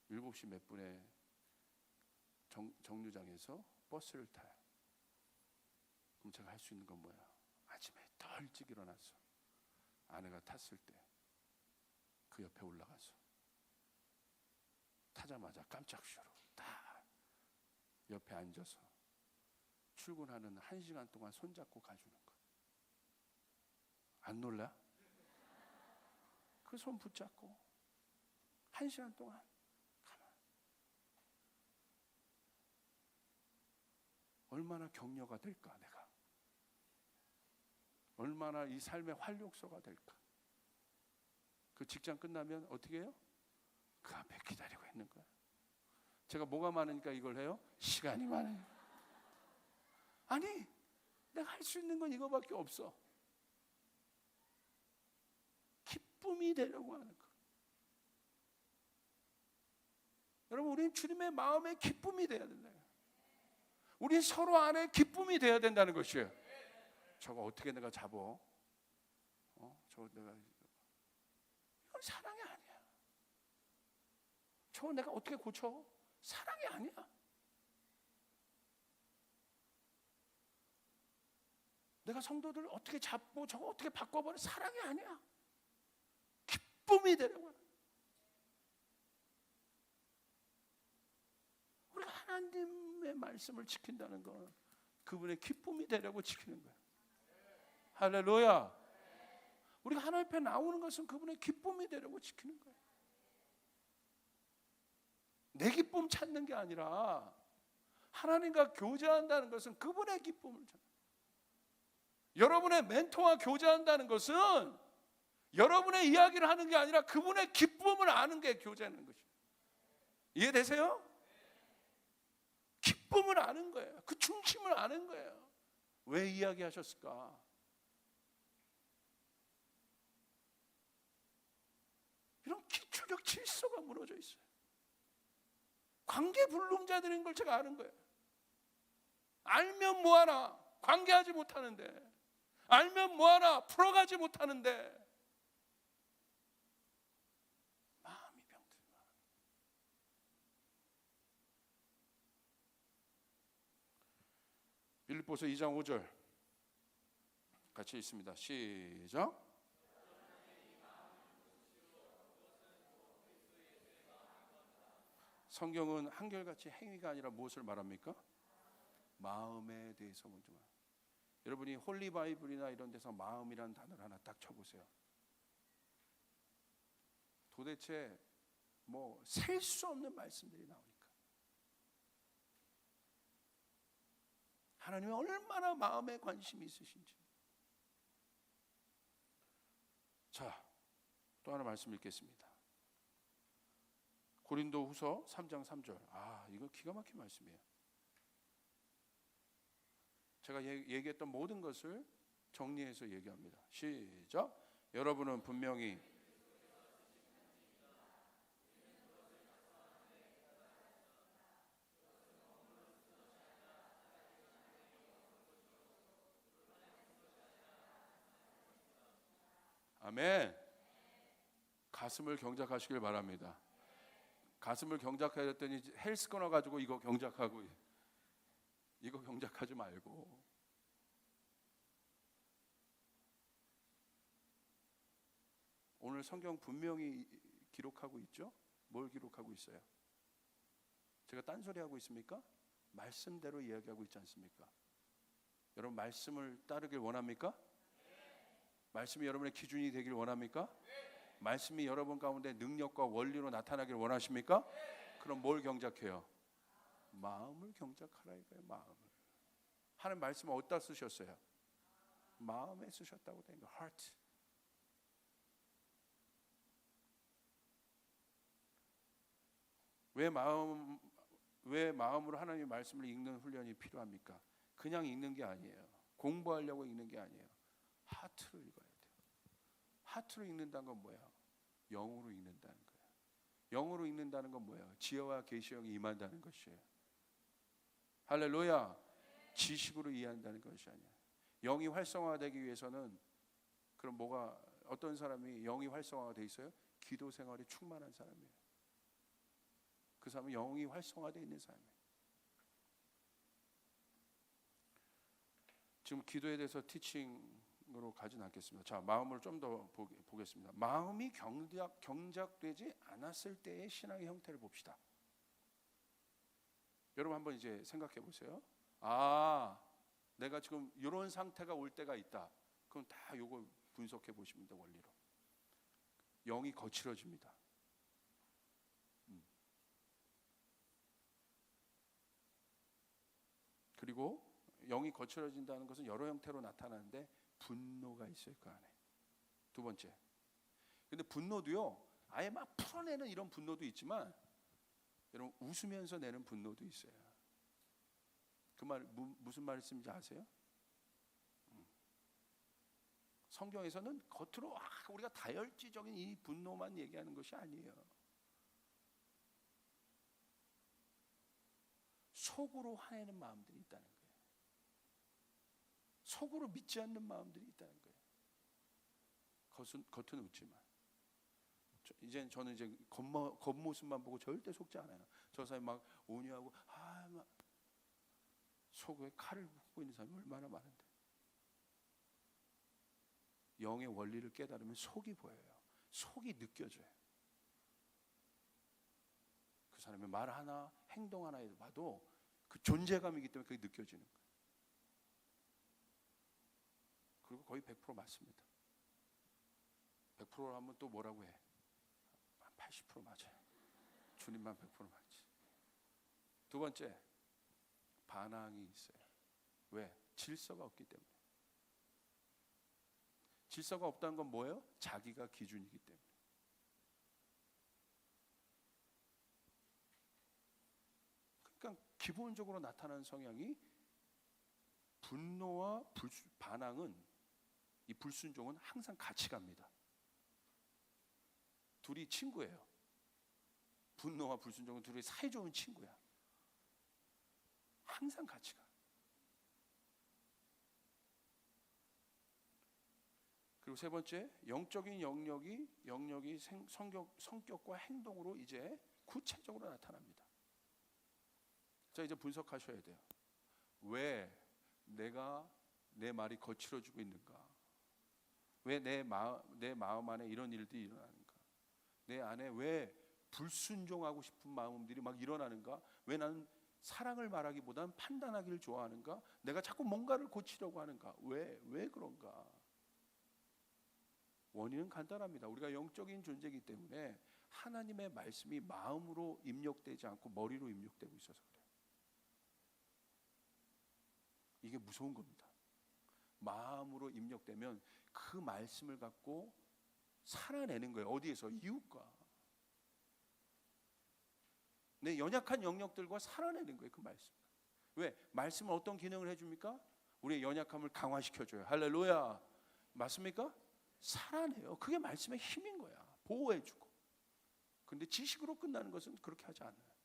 7시 몇 분에 정류장에서 버스를 타요. 그럼 제가 할 수 있는 건 뭐야? 아침에 더 일찍 일어나서 아내가 탔을 때 그 옆에 올라가서 타자마자 깜짝 쇼로 딱 옆에 앉아서 출근하는 1시간 동안 손잡고 가주는 거야. 안 놀라? 그 손 붙잡고 1시간 동안 가만. 얼마나 격려가 될까 내가. 얼마나 이 삶의 활력소가 될까. 그 직장 끝나면 어떻게 해요? 그 앞에 기다리고 있는 거야. 제가 뭐가 많으니까 이걸 해요? 시간이 많아요. 아니 내가 할 수 있는 건 이거밖에 없어. 기쁨이 되려고 하는 거. 여러분 우리는 주님의 마음에 기쁨이 돼야 된다. 우리 서로 안에 기쁨이 돼야 된다는 것이에요. 저거 어떻게 내가 잡어? 저거 내가 이건 사랑이 아니야. 저거 내가 어떻게 고쳐? 사랑이 아니야. 내가 성도들을 어떻게 잡고 저거 어떻게 바꿔버려? 사랑이 아니야. 기쁨이 되려고 하는. 우리가 하나님의 말씀을 지킨다는 건 그분의 기쁨이 되려고 지키는 거예요. 할렐루야. 우리가 하나님 앞에 나오는 것은 그분의 기쁨이 되려고 지키는 거예요. 내 기쁨 찾는 게 아니라 하나님과 교제한다는 것은 그분의 기쁨을 찾는 거예요. 여러분의 멘토와 교제한다는 것은 여러분의 이야기를 하는 게 아니라 그분의 기쁨을 아는 게 교제하는 것이에요. 이해되세요? 기쁨을 아는 거예요. 그 중심을 아는 거예요. 왜 이야기하셨을까? 이런 기초적 질서가 무너져 있어요. 관계 불능자들인 걸 제가 아는 거예요. 알면 뭐하나 관계하지 못하는데, 알면 뭐하나 풀어가지 못하는데 마음이 병들어. 빌립보서 2장 5절 같이 읽습니다. 시작. 성경은 한결같이 행위가 아니라 무엇을 말합니까? 마음에 대해서 먼저 말. 여러분이 홀리 바이블이나 이런 데서 마음이라는 단어를 하나 딱 쳐보세요. 도대체 뭐 셀 수 없는 말씀들이 나오니까 하나님이 얼마나 마음에 관심이 있으신지. 자, 또 하나 말씀 읽겠습니다. 고린도후서 3장 3절. 이거 기가 막힌 말씀이에요. 제가 얘기했던 모든 것을 정리해서 얘기합니다. 시작. 여러분은 분명히 아멘. 가슴을 경작하시길 바랍니다. 가슴을 경작해야 했더니 헬스 끊어가지고 이거 경작하고, 이거 경작하지 말고 오늘 성경 분명히 기록하고 있죠? 뭘 기록하고 있어요? 제가 딴소리하고 있습니까? 말씀대로 이야기하고 있지 않습니까? 여러분 말씀을 따르길 원합니까? 말씀이 여러분의 기준이 되길 원합니까? 말씀이 여러분 가운데 능력과 원리로 나타나길 원하십니까? 그럼 뭘 경작해요? 마음을 경작하라 이거예요. 마음을. 하는 말씀을 어디다 쓰셨어요? 마음에 쓰셨다고 된 거. heart. 왜 마음으로 하나님의 말씀을 읽는 훈련이 필요합니까? 그냥 읽는 게 아니에요. 공부하려고 읽는 게 아니에요. 하트로 읽어야 돼요. 하트로 읽는다는 건 뭐야? 영으로 읽는다는 거예요. 영으로 읽는다는 건 뭐예요? 지혜와 계시형이 임한다는 것이에요. 할렐루야. 지식으로 이해한다는 것이 아니야. 영이 활성화되기 위해서는 그럼 어떤 사람이 영이 활성화가 돼 있어요? 기도 생활이 충만한 사람이에요. 그 사람은 영이 활성화되어 있는 사람이에요. 지금 기도에 대해서 티칭으로 가진 않겠습니다. 자, 마음을 좀 더 보겠습니다. 마음이 경작되지 않았을 때의 신앙의 형태를 봅시다. 여러분 한번 이제 생각해 보세요. 내가 지금 이런 상태가 올 때가 있다. 그럼 다 요거 분석해 보시면 돼요. 원리로. 영이 거칠어집니다. 그리고 영이 거칠어진다는 것은 여러 형태로 나타나는데 분노가 있어요. 그 안에. 두 번째. 근데 분노도요. 아예 막 풀어내는 이런 분노도 있지만 여러분 웃으면서 내는 분노도 있어요. 그 말 무슨 말씀인지 아세요? 성경에서는 겉으로 우리가 다혈질적인 이 분노만 얘기하는 것이 아니에요. 속으로 화내는 마음들이 있다는 거예요. 속으로 믿지 않는 마음들이 있다는 거예요. 겉은 웃지만 이제 저는 이제 겉모습만 보고 절대 속지 않아요. 저 사람이 막 온유하고 막 속에 칼을 붓고 있는 사람이 얼마나 많은데. 영의 원리를 깨달으면 속이 보여요. 속이 느껴져요. 그 사람의 말 하나, 행동 하나에 봐도 그 존재감이기 때문에 그게 느껴지는 거예요. 그리고 거의 100% 맞습니다. 100% 하면 또 뭐라고 해? 80% 맞아요. 주님만 100% 맞지. 두 번째, 반항이 있어요. 왜? 질서가 없기 때문에. 질서가 없다는 건 뭐예요? 자기가 기준이기 때문에. 그러니까 기본적으로 나타나는 성향이 분노와 반항은, 이 불순종은 항상 같이 갑니다. 둘이 친구예요. 분노와 불순종은 둘이 사이좋은 친구야. 항상 같이 가. 그리고 세 번째, 영적인 영역이 성격과 행동으로 이제 구체적으로 나타납니다. 자, 이제 분석하셔야 돼요. 왜 내가 내 말이 거칠어지고 있는가? 왜 내 마음 안에 이런 일들이 일어나는가? 내 안에 왜 불순종하고 싶은 마음들이 막 일어나는가? 왜 나는 사랑을 말하기보다는 판단하기를 좋아하는가? 내가 자꾸 뭔가를 고치려고 하는가? 왜 그런가? 원인은 간단합니다. 우리가 영적인 존재이기 때문에 하나님의 말씀이 마음으로 입력되지 않고 머리로 입력되고 있어서 그래요. 이게 무서운 겁니다. 마음으로 입력되면 그 말씀을 갖고 살아내는 거예요. 어디에서? 이웃과. 내 연약한 영역들과 살아내는 거예요. 그 말씀. 왜? 말씀은 어떤 기능을 해줍니까? 우리의 연약함을 강화시켜줘요. 할렐루야. 맞습니까? 살아내요. 그게 말씀의 힘인 거야. 보호해주고. 그런데 지식으로 끝나는 것은 그렇게 하지 않아요.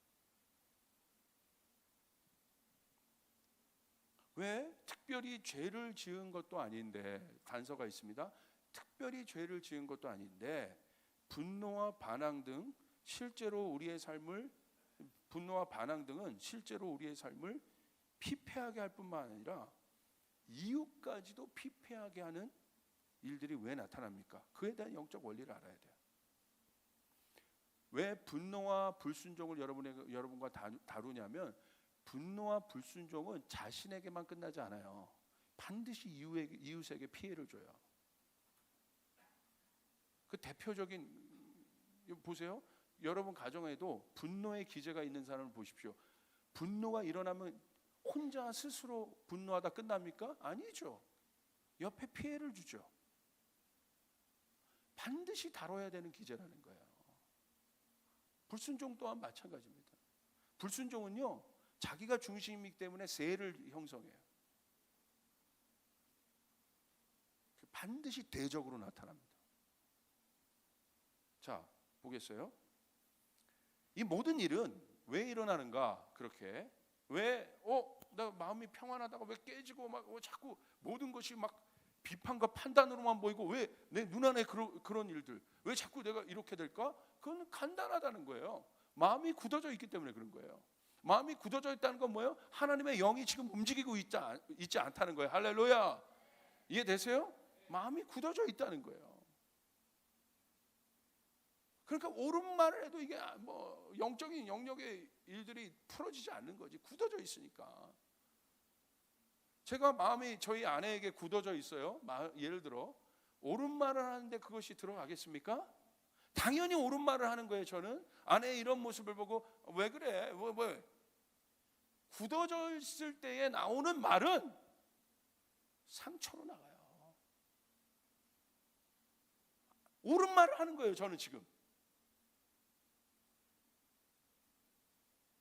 왜? 특별히 죄를 지은 것도 아닌데, 단서가 있습니다. 특별히 죄를 지은 것도 아닌데 분노와 반항 등은 실제로 우리의 삶을 피폐하게 할 뿐만 아니라 이웃까지도 피폐하게 하는 일들이 왜 나타납니까? 그에 대한 영적 원리를 알아야 돼요. 왜 분노와 불순종을 여러분과 다루냐면, 분노와 불순종은 자신에게만 끝나지 않아요. 반드시 이웃에게 피해를 줘요. 그 대표적인, 보세요. 여러분 가정에도 분노의 기제가 있는 사람을 보십시오. 분노가 일어나면 혼자 스스로 분노하다 끝납니까? 아니죠. 옆에 피해를 주죠. 반드시 다뤄야 되는 기제라는 거예요. 불순종 또한 마찬가지입니다. 불순종은요, 자기가 중심이기 때문에 세를 형성해요. 반드시 대적으로 나타납니다. 자, 보겠어요? 이 모든 일은 왜 일어나는가? 그렇게 왜 나 마음이 평안하다가 왜 깨지고 막 자꾸 모든 것이 막 비판과 판단으로만 보이고, 왜 내 눈안에 그런 일들, 왜 자꾸 내가 이렇게 될까? 그건 간단하다는 거예요. 마음이 굳어져 있기 때문에 그런 거예요. 마음이 굳어져 있다는 건 뭐예요? 하나님의 영이 지금 움직이고 있지 않다는 거예요. 할렐루야. 이해되세요? 마음이 굳어져 있다는 거예요. 그러니까 옳은 말을 해도 이게 뭐 영적인 영역의 일들이 풀어지지 않는 거지. 굳어져 있으니까. 제가 마음이 저희 아내에게 굳어져 있어요. 예를 들어 옳은 말을 하는데 그것이 들어가겠습니까? 당연히 옳은 말을 하는 거예요. 저는 아내의 이런 모습을 보고 왜 그래? 굳어져 있을 때에 나오는 말은 상처로 나가요. 옳은 말을 하는 거예요. 저는 지금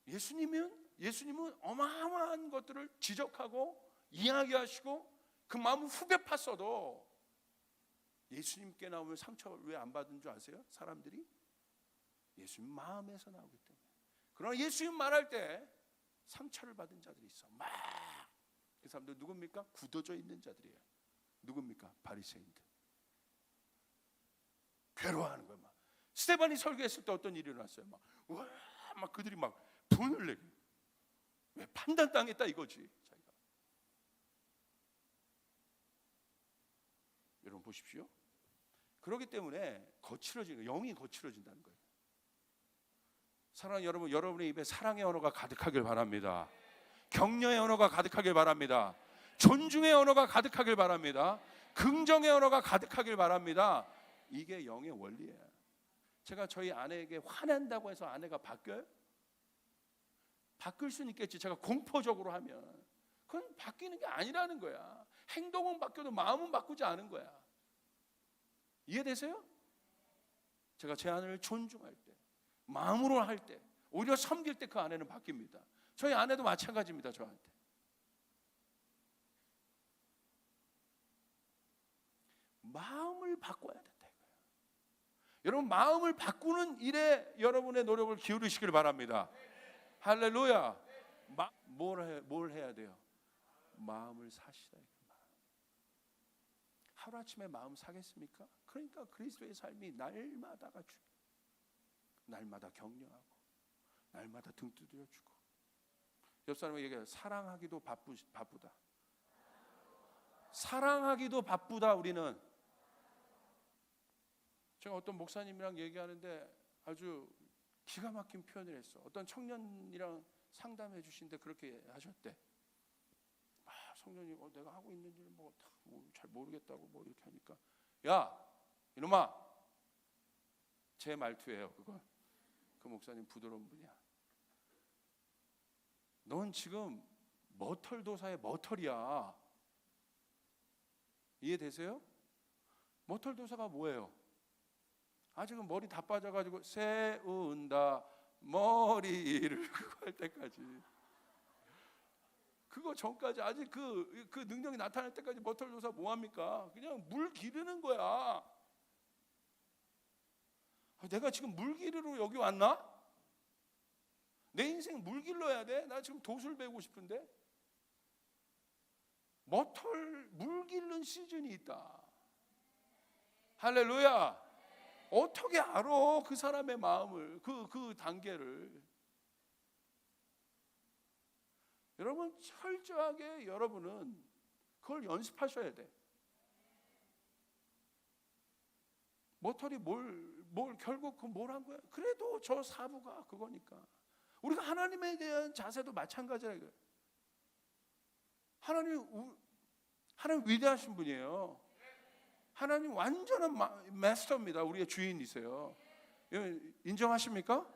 예수님은 어마어마한 것들을 지적하고 이야기하시고 그 마음을 후벼 팠어도 예수님께 나오면 상처를 왜 안 받은 줄 아세요? 사람들이 예수님 마음에서 나오기 때문에. 그러나 예수님 말할 때 상처를 받은 자들이 있어. 막 그 사람들 누굽니까? 굳어져 있는 자들이에요. 누굽니까? 바리새인들. 괴로워하는 거예요. 막 스데반이 설교했을 때 어떤 일이 일어났어요? 막 그들이 막 분을 내고, 왜 판단당했다 이거지. 자기가. 여러분 보십시오. 그렇기 때문에 영이 거칠어진다는 거예요. 사랑하는 여러분, 여러분의 입에 사랑의 언어가 가득하길 바랍니다. 격려의 언어가 가득하길 바랍니다. 존중의 언어가 가득하길 바랍니다. 긍정의 언어가 가득하길 바랍니다. 이게 영의 원리예요. 제가 저희 아내에게 화낸다고 해서 아내가 바뀌어요? 바뀔 수는 있겠지. 제가 공포적으로 하면 그건 바뀌는 게 아니라는 거야. 행동은 바뀌어도 마음은 바꾸지 않은 거야. 이해되세요? 제가 제 아내를 존중할 때, 마음으로 할 때, 오히려 섬길 때 그 아내는 바뀝니다. 저희 아내도 마찬가지입니다. 저한테. 마음을 바꿔야 된다 이거예요. 여러분, 마음을 바꾸는 일에 여러분의 노력을 기울이시길 바랍니다. 할렐루야. 뭘 해야 돼요? 마음을 사시다. 하루아침에 마음 사겠습니까? 그러니까 그리스도의 삶이 날마다가 날마다 격려하고 날마다 등 두드려주고. 옆 사람에게 얘기해요. 사랑하기도 바쁘다. 사랑하기도 바쁘다. 우리는. 제가 어떤 목사님이랑 얘기하는데 아주 기가 막힌 표현을 했어. 어떤 청년이랑 상담해 주신데 그렇게 하셨대. 성년이 내가 하고 있는 일을 잘 모르겠다고 이렇게 하니까, 야 이놈아, 제 말투예요. 그건 그 목사님 부드러운 분이야. 넌 지금 머털도사의 머털이야. 이해되세요? 머털도사가 뭐예요? 아직은 머리 다 빠져가지고 세운다 머리를 그거 할 때까지, 그거 전까지 아직 그 능력이 나타날 때까지 머털도사 뭐합니까? 그냥 물 기르는 거야. 내가 지금 물 기르러 여기 왔나? 내 인생 물 길러야 돼? 나 지금 도술 배우고 싶은데. 물 기르는 시즌이 있다. 할렐루야. 어떻게 알아 그 사람의 마음을, 그 단계를. 여러분, 철저하게 여러분은 그걸 연습하셔야 돼. 머털이 결국 뭘 한 거야? 그래도 저 사부가 그거니까. 우리가 하나님에 대한 자세도 마찬가지라 이거예요. 하나님 위대하신 분이에요. 하나님 완전한 마스터입니다. 우리의 주인이세요. 인정하십니까?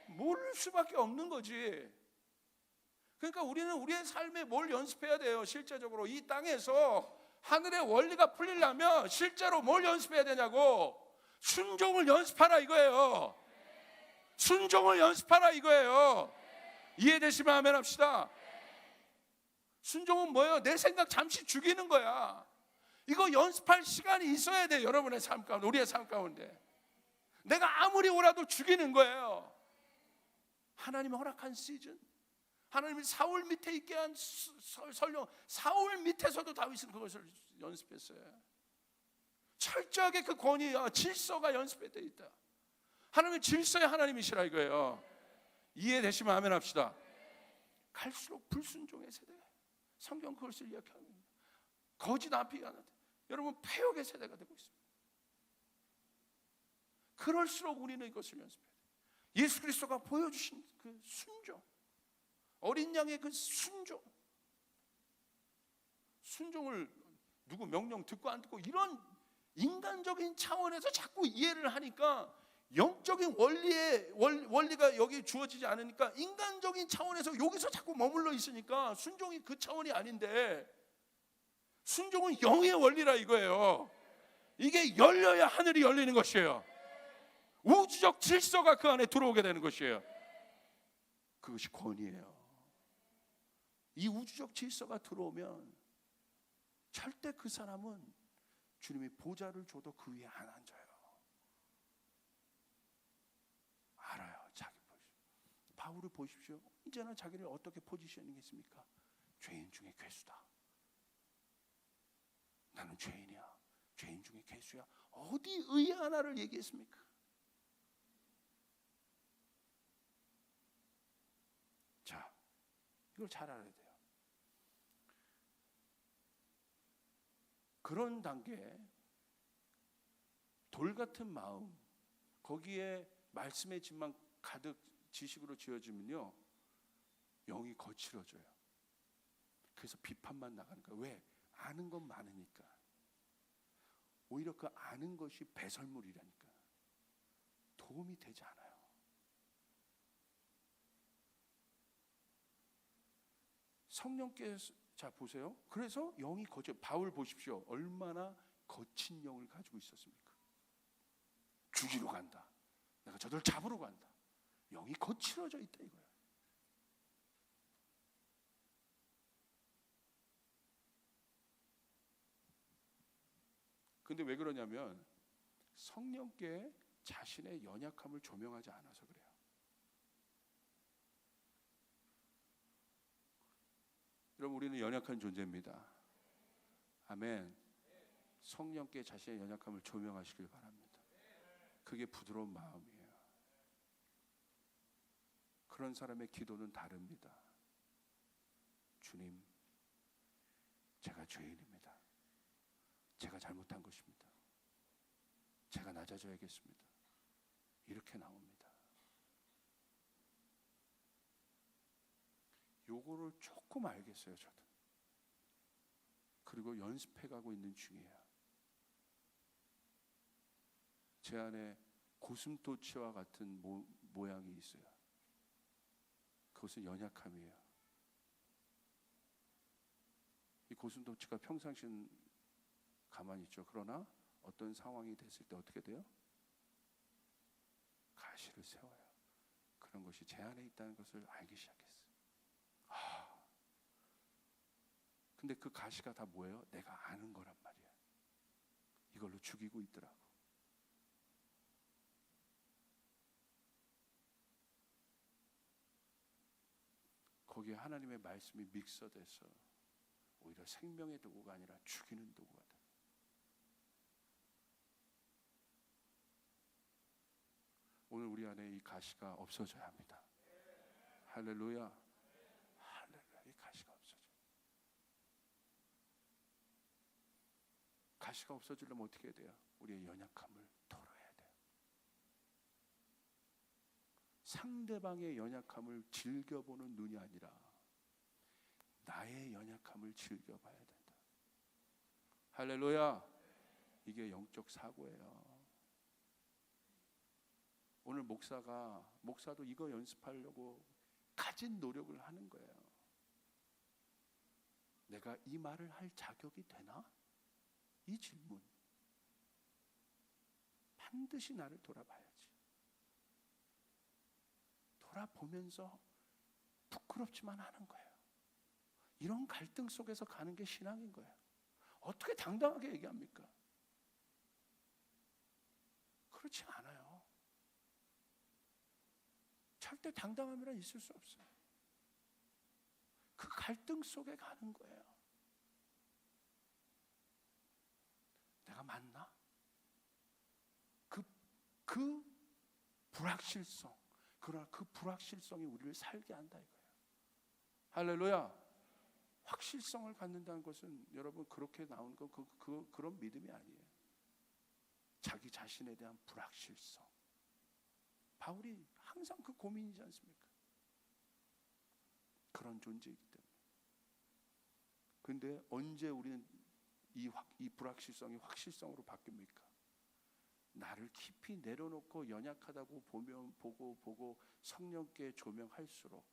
모를 수밖에 없는 거지. 그러니까 우리는 우리의 삶에 뭘 연습해야 돼요? 실제적으로 이 땅에서 하늘의 원리가 풀리려면 실제로 뭘 연습해야 되냐고. 순종을 연습하라 이거예요. 순종을 연습하라 이거예요. 이해되시면 아멘 합시다. 순종은 뭐예요? 내 생각 잠시 죽이는 거야. 이거 연습할 시간이 있어야 돼. 여러분의 삶 가운데, 우리의 삶 가운데. 내가 아무리 오라도 죽이는 거예요. 하나님이 허락한 시즌, 하나님이 사울 밑에 있게 한 설령 사울 밑에서도 다윗은 그것을 연습했어요. 철저하게 그 권위, 질서가 연습에 돼 있다. 하나님은 질서의 하나님이시라 이거예요. 이해되시면 아멘 합시다. 갈수록 불순종의 세대, 성경 그것을 이야기합니다. 거짓 앞이 하나, 여러분 폐역의 세대가 되고 있습니다. 그럴수록 우리는 이것을 연습해야 돼요. 예수 그리스도가 보여주신 그 순종, 어린 양의 그 순종을 누구 명령 듣고 안 듣고 이런 인간적인 차원에서 자꾸 이해를 하니까 영적인 원리가 여기 주어지지 않으니까 인간적인 차원에서 여기서 자꾸 머물러 있으니까 순종이 그 차원이 아닌데, 순종은 영의 원리라 이거예요. 이게 열려야 하늘이 열리는 것이에요. 우주적 질서가 그 안에 들어오게 되는 것이에요. 그것이 권위예요. 이 우주적 질서가 들어오면 절대 그 사람은 주님이 보좌를 줘도 그 위에 안 앉아요. 알아요. 자기 포지션. 바울을 보십시오. 언제나 자기를 어떻게 포지셔닝했습니까? 죄인 중에 괴수다. 나는 죄인이야. 죄인 중에 괴수야. 어디 의 하나를 얘기했습니까? 자, 이걸 잘 알아야 돼요. 그런 단계에 돌 같은 마음, 거기에 말씀의 집만 가득 지식으로 지어지면요, 영이 거칠어져요. 그래서 비판만 나가는 거예요. 왜? 아는 건 많으니까. 오히려 그 아는 것이 배설물이라니까. 도움이 되지 않아요. 성령께서, 자 보세요. 그래서 영이 바울 보십시오. 얼마나 거친 영을 가지고 있었습니까? 죽이러 간다. 내가 저들 잡으러 간다. 영이 거칠어져 있다 이거예요. 근데 왜 그러냐면 성령께 자신의 연약함을 조명하지 않아서 그래요. 여러분, 우리는 연약한 존재입니다. 아멘. 성령께 자신의 연약함을 조명하시길 바랍니다. 그게 부드러운 마음이에요. 그런 사람의 기도는 다릅니다. 주님, 제가 죄인입니다. 제가 잘못한 것입니다. 제가 낮아져야겠습니다. 이렇게 나옵니다. 요거를 조금 알겠어요, 저도. 그리고 연습해가고 있는 중이에요. 제 안에 고슴도치와 같은 모양이 있어요. 그것은 연약함이에요. 이 고슴도치가 평상시는 가만히 있죠. 그러나 어떤 상황이 됐을 때 어떻게 돼요? 가시를 세워요. 그런 것이 제 안에 있다는 것을 알기 시작했어요. 근데 그 가시가 다 뭐예요? 내가 아는 거란 말이에요. 이걸로 죽이고 있더라고. 거기에 하나님의 말씀이 믹서돼서 오히려 생명의 도구가 아니라 죽이는 도구가 돼. 오늘 우리 안에 이 가시가 없어져야 합니다. 할렐루야. 할렐루야. 이 가시가 없어져. 가시가 없어지려면 어떻게 해야 돼요? 우리의 연약함을 털어야 돼요. 상대방의 연약함을 즐겨보는 눈이 아니라 나의 연약함을 즐겨봐야 된다. 할렐루야. 이게 영적 사고예요. 오늘 목사도 이거 연습하려고 가진 노력을 하는 거예요. 내가 이 말을 할 자격이 되나? 이 질문. 반드시 나를 돌아봐야지. 돌아보면서 부끄럽지만 하는 거예요. 이런 갈등 속에서 가는 게 신앙인 거예요. 어떻게 당당하게 얘기합니까? 그렇지 않아요. 절대 당당함이란 있을 수 없어요. 그 갈등 속에 가는 거예요. 내가 맞나? 그 불확실성, 그러나 그 불확실성이 우리를 살게 한다 이거예요. 할렐루야. 확실성을 갖는다는 것은 여러분 그렇게 나오는 거 그런 믿음이 아니에요. 자기 자신에 대한 불확실성. 바울이 항상 그 고민이지 않습니까? 그런 존재이기 때문에. 그런데 언제 우리는 이 불확실성이 확실성으로 바뀝니까? 나를 깊이 내려놓고 연약하다고 보고 성령께 조명할수록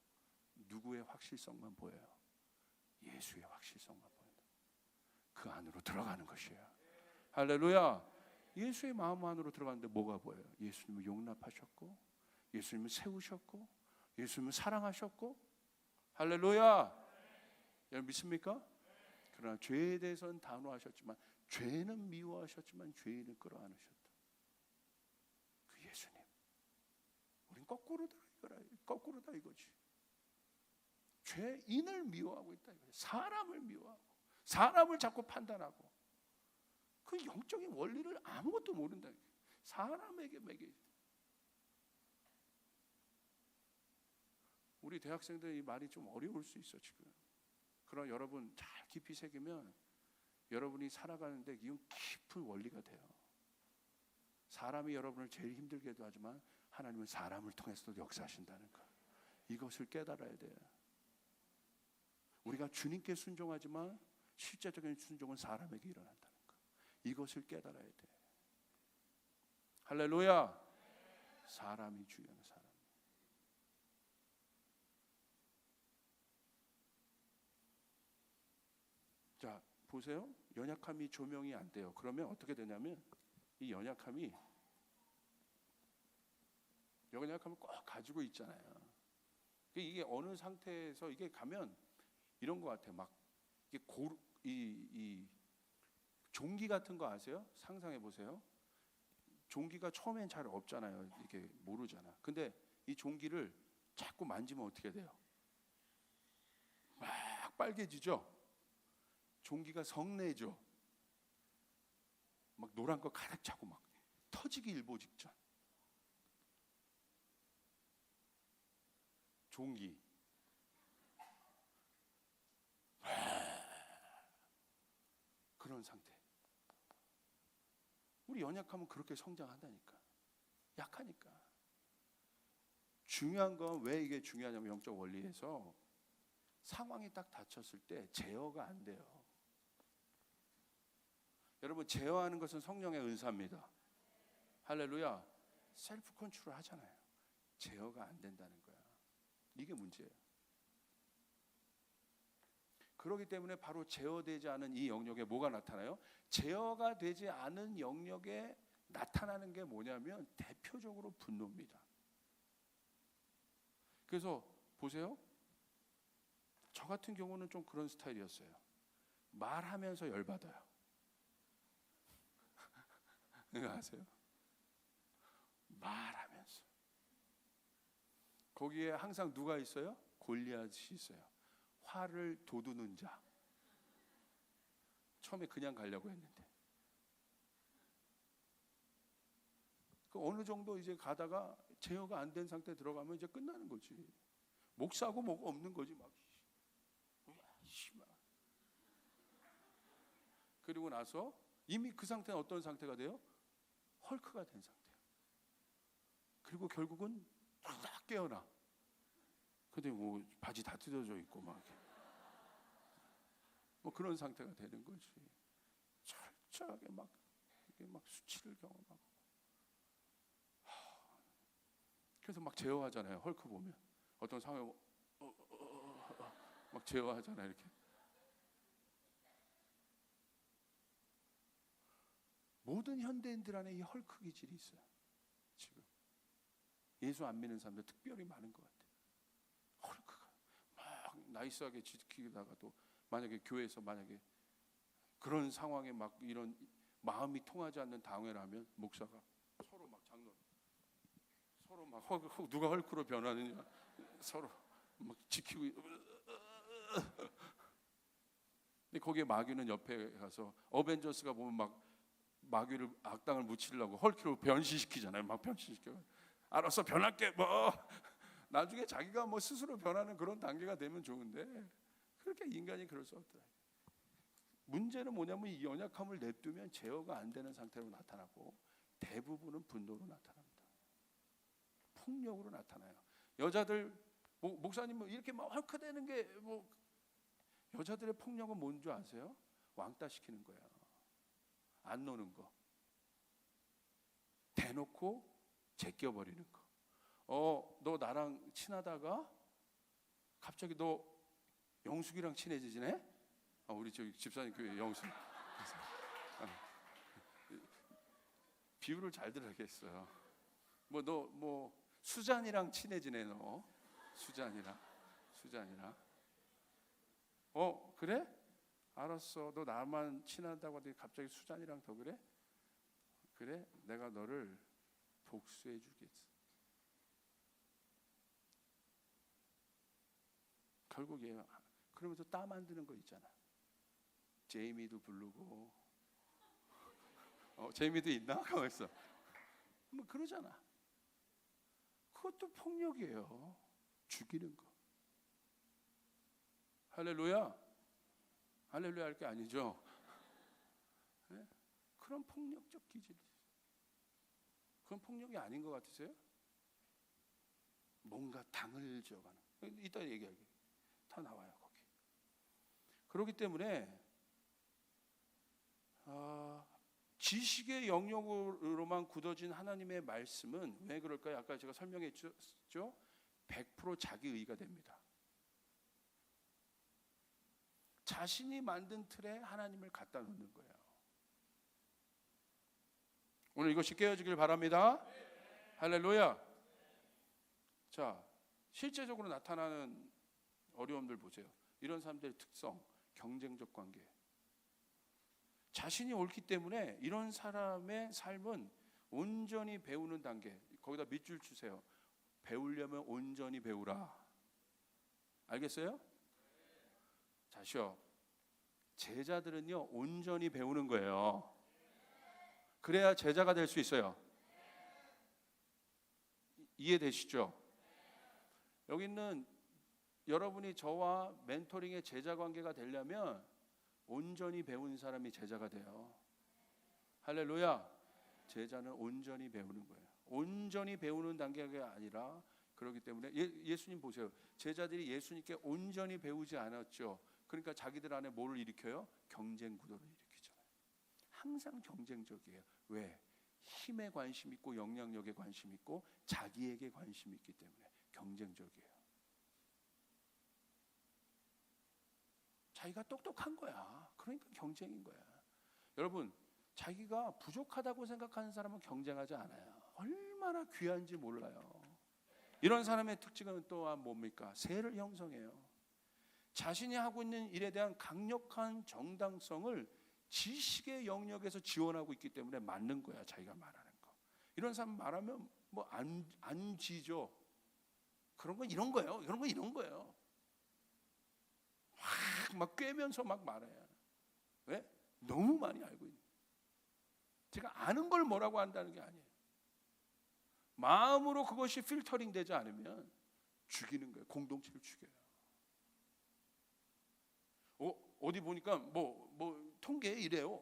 누구의 확실성만 보여요? 예수의 확실성만 보인다. 그 안으로 들어가는 것이에요. 할렐루야. 예수의 마음 안으로 들어가는데 뭐가 보여요? 예수님을 용납하셨고, 예수님을 세우셨고, 예수님을 사랑하셨고. 할렐루야. 여러분 믿습니까? 그러나 죄에 대해서는 단호하셨지만, 죄는 미워하셨지만 죄인을 끌어안으셨다. 그 예수님. 우린 거꾸로다 이거지. 죄인을 미워하고 있다 이거지. 사람을 미워하고, 사람을 자꾸 판단하고, 그 영적인 원리를 아무것도 모른다. 사람에게 매기. 우리 대학생들 이 말이 좀 어려울 수 있어 지금. 그러나 여러분 잘 깊이 새기면 여러분이 살아가는데 이건 깊은 원리가 돼요. 사람이 여러분을 제일 힘들게도 하지만 하나님은 사람을 통해서도 역사하신다는 거. 이것을 깨달아야 돼요. 우리가 주님께 순종하지만 실제적인 순종은 사람에게 일어난다는 거. 이것을 깨달아야 돼. 할렐루야. 사람이 중요한 사람. 자, 보세요. 연약함이 조명이 안 돼요. 그러면 어떻게 되냐면 이 연약함을 꼭 가지고 있잖아요. 이게 어느 상태에서 이게 가면 이런 것 같아요. 막 이게 이 종기 같은 거 아세요? 상상해 보세요. 종기가 처음엔 잘 없잖아요. 이게 모르잖아. 근데 이 종기를 자꾸 만지면 어떻게 돼요? 막 빨개지죠. 종기가 성내죠. 막 노란 거 가득 차고 막 터지기 일보 직전. 종기. 그런 상태. 우리 연약하면 그렇게 성장한다니까. 약하니까. 중요한 건 왜 이게 중요하냐면 영적 원리에서 상황이 딱 닥쳤을 때 제어가 안 돼요. 여러분, 제어하는 것은 성령의 은사입니다. 할렐루야. 셀프 컨트롤 하잖아요. 제어가 안 된다는 거야. 이게 문제예요. 그렇기 때문에 바로 제어되지 않은 이 영역에 뭐가 나타나요? 제어가 되지 않은 영역에 나타나는 게 뭐냐면 대표적으로 분노입니다. 그래서 보세요. 저 같은 경우는 좀 그런 스타일이었어요. 말하면서 열받아요. 이거 아세요? 말하면서. 거기에 항상 누가 있어요? 골리앗이 있어요. 화를 돋우는 자. 처음에 그냥 가려고 했는데 어느 정도 이제 가다가 제어가 안 된 상태 들어가면 이제 끝나는 거지. 목사고 뭐고 없는 거지 막. 그리고 나서 이미 그 상태는 어떤 상태가 돼요? 헐크가 된 상태예요. 그리고 결국은 딱 깨어나. 근데 뭐 바지 다 뜯어져 있고 막 뭐 그런 상태가 되는 거지. 철저하게 막 이게 막 수치를 경험하고. 그래서 막 제어하잖아요. 헐크 보면 어떤 상황 막 제어하잖아요. 이렇게. 모든 현대인들 안에 이 헐크 기질이 있어요. 지금 예수 안 믿는 사람들 특별히 많은 것 같아요. 헐크가 막 나이스하게 지키다가도 만약에 교회에서 만약에 그런 상황에 막 이런 마음이 통하지 않는 당회를 하면 목사가 서로 막 장로 서로 막 누가 헐크로 변하느냐 서로 막 지키고. 근데 거기에 마귀는 옆에 가서 어벤져스가 보면 막 마귀를 악당을 묻히려고 헐크로 변신시키잖아요. 막 변신시켜. 알았어 변할게 뭐. 나중에 자기가 뭐 스스로 변하는 그런 단계가 되면 좋은데 그렇게 인간이 그럴 수 없더라. 문제는 뭐냐면 이 연약함을 냅두면 제어가 안 되는 상태로 나타나고 대부분은 분노로 나타납니다. 폭력으로 나타나요. 여자들 목사님 뭐 이렇게 막 헐크되는 게 뭐 여자들의 폭력은 뭔 줄 아세요? 왕따 시키는 거야. 안 노는 거. 대놓고 제껴버리는 거. 너 나랑 친하다가 갑자기 너 영숙이랑 친해지네? 우리 저기 집사님 교회 영숙. 비유를 잘 들어야겠어요. 뭐 너 뭐 수잔이랑 친해지네 너. 수잔이랑. 그래? 알았어. 너 나만 친하다고 하더니 갑자기 수잔이랑 더 그래? 그래? 내가 너를 복수해 주겠어. 결국 얘 그러면서 따 만드는 거 있잖아. 제이미도 부르고. 제이미도 있나? 가만 있어. 뭐 그러잖아. 그것도 폭력이에요. 죽이는 거. 할렐루야. 할렐루야 할 게 아니죠. 네? 그런 폭력적 기질이 있어요. 그건 폭력이 아닌 것 같으세요? 뭔가 당을 지어가는. 이따 얘기할게요. 다 나와요 거기. 그렇기 때문에 지식의 영역으로만 굳어진 하나님의 말씀은 왜 그럴까요? 아까 제가 설명했죠. 100% 자기의가 됩니다. 자신이 만든 틀에 하나님을 갖다 놓는 거예요. 오늘 이것이 깨어지길 바랍니다. 할렐루야. 자, 실제적으로 나타나는 어려움들 보세요. 이런 사람들의 특성, 경쟁적 관계. 자신이 옳기 때문에 이런 사람의 삶은 온전히 배우는 단계. 거기다 밑줄 주세요. 배우려면 온전히 배우라. 알겠어요? 자시오. 제자들은요, 온전히 배우는 거예요. 그래야 제자가 될 수 있어요. 이해되시죠? 여기 있는 여러분이 저와 멘토링의 제자 관계가 되려면 온전히 배운 사람이 제자가 돼요. 할렐루야. 제자는 온전히 배우는 거예요. 온전히 배우는 단계가 아니라, 그렇기 때문에 예수님 보세요. 제자들이 예수님께 온전히 배우지 않았죠. 그러니까 자기들 안에 뭐를 일으켜요? 경쟁 구도를 일으키잖아요. 항상 경쟁적이에요. 왜? 힘에 관심 있고 영향력에 관심 있고 자기에게 관심이 있기 때문에 경쟁적이에요. 자기가 똑똑한 거야. 그러니까 경쟁인 거야. 여러분, 자기가 부족하다고 생각하는 사람은 경쟁하지 않아요. 얼마나 귀한지 몰라요. 이런 사람의 특징은 또한 뭡니까? 세를 형성해요. 자신이 하고 있는 일에 대한 강력한 정당성을 지식의 영역에서 지원하고 있기 때문에 맞는 거야. 자기가 말하는 거. 이런 사람 말하면 뭐 안 지죠. 그런 건 이런 거예요. 그런 건 이런 거예요. 막 꿰면서 막 말해요. 왜? 너무 많이 알고 있는. 제가 아는 걸 뭐라고 한다는 게 아니에요. 마음으로 그것이 필터링 되지 않으면 죽이는 거예요. 공동체를 죽여요. 어디 보니까 뭐 통계 이래요.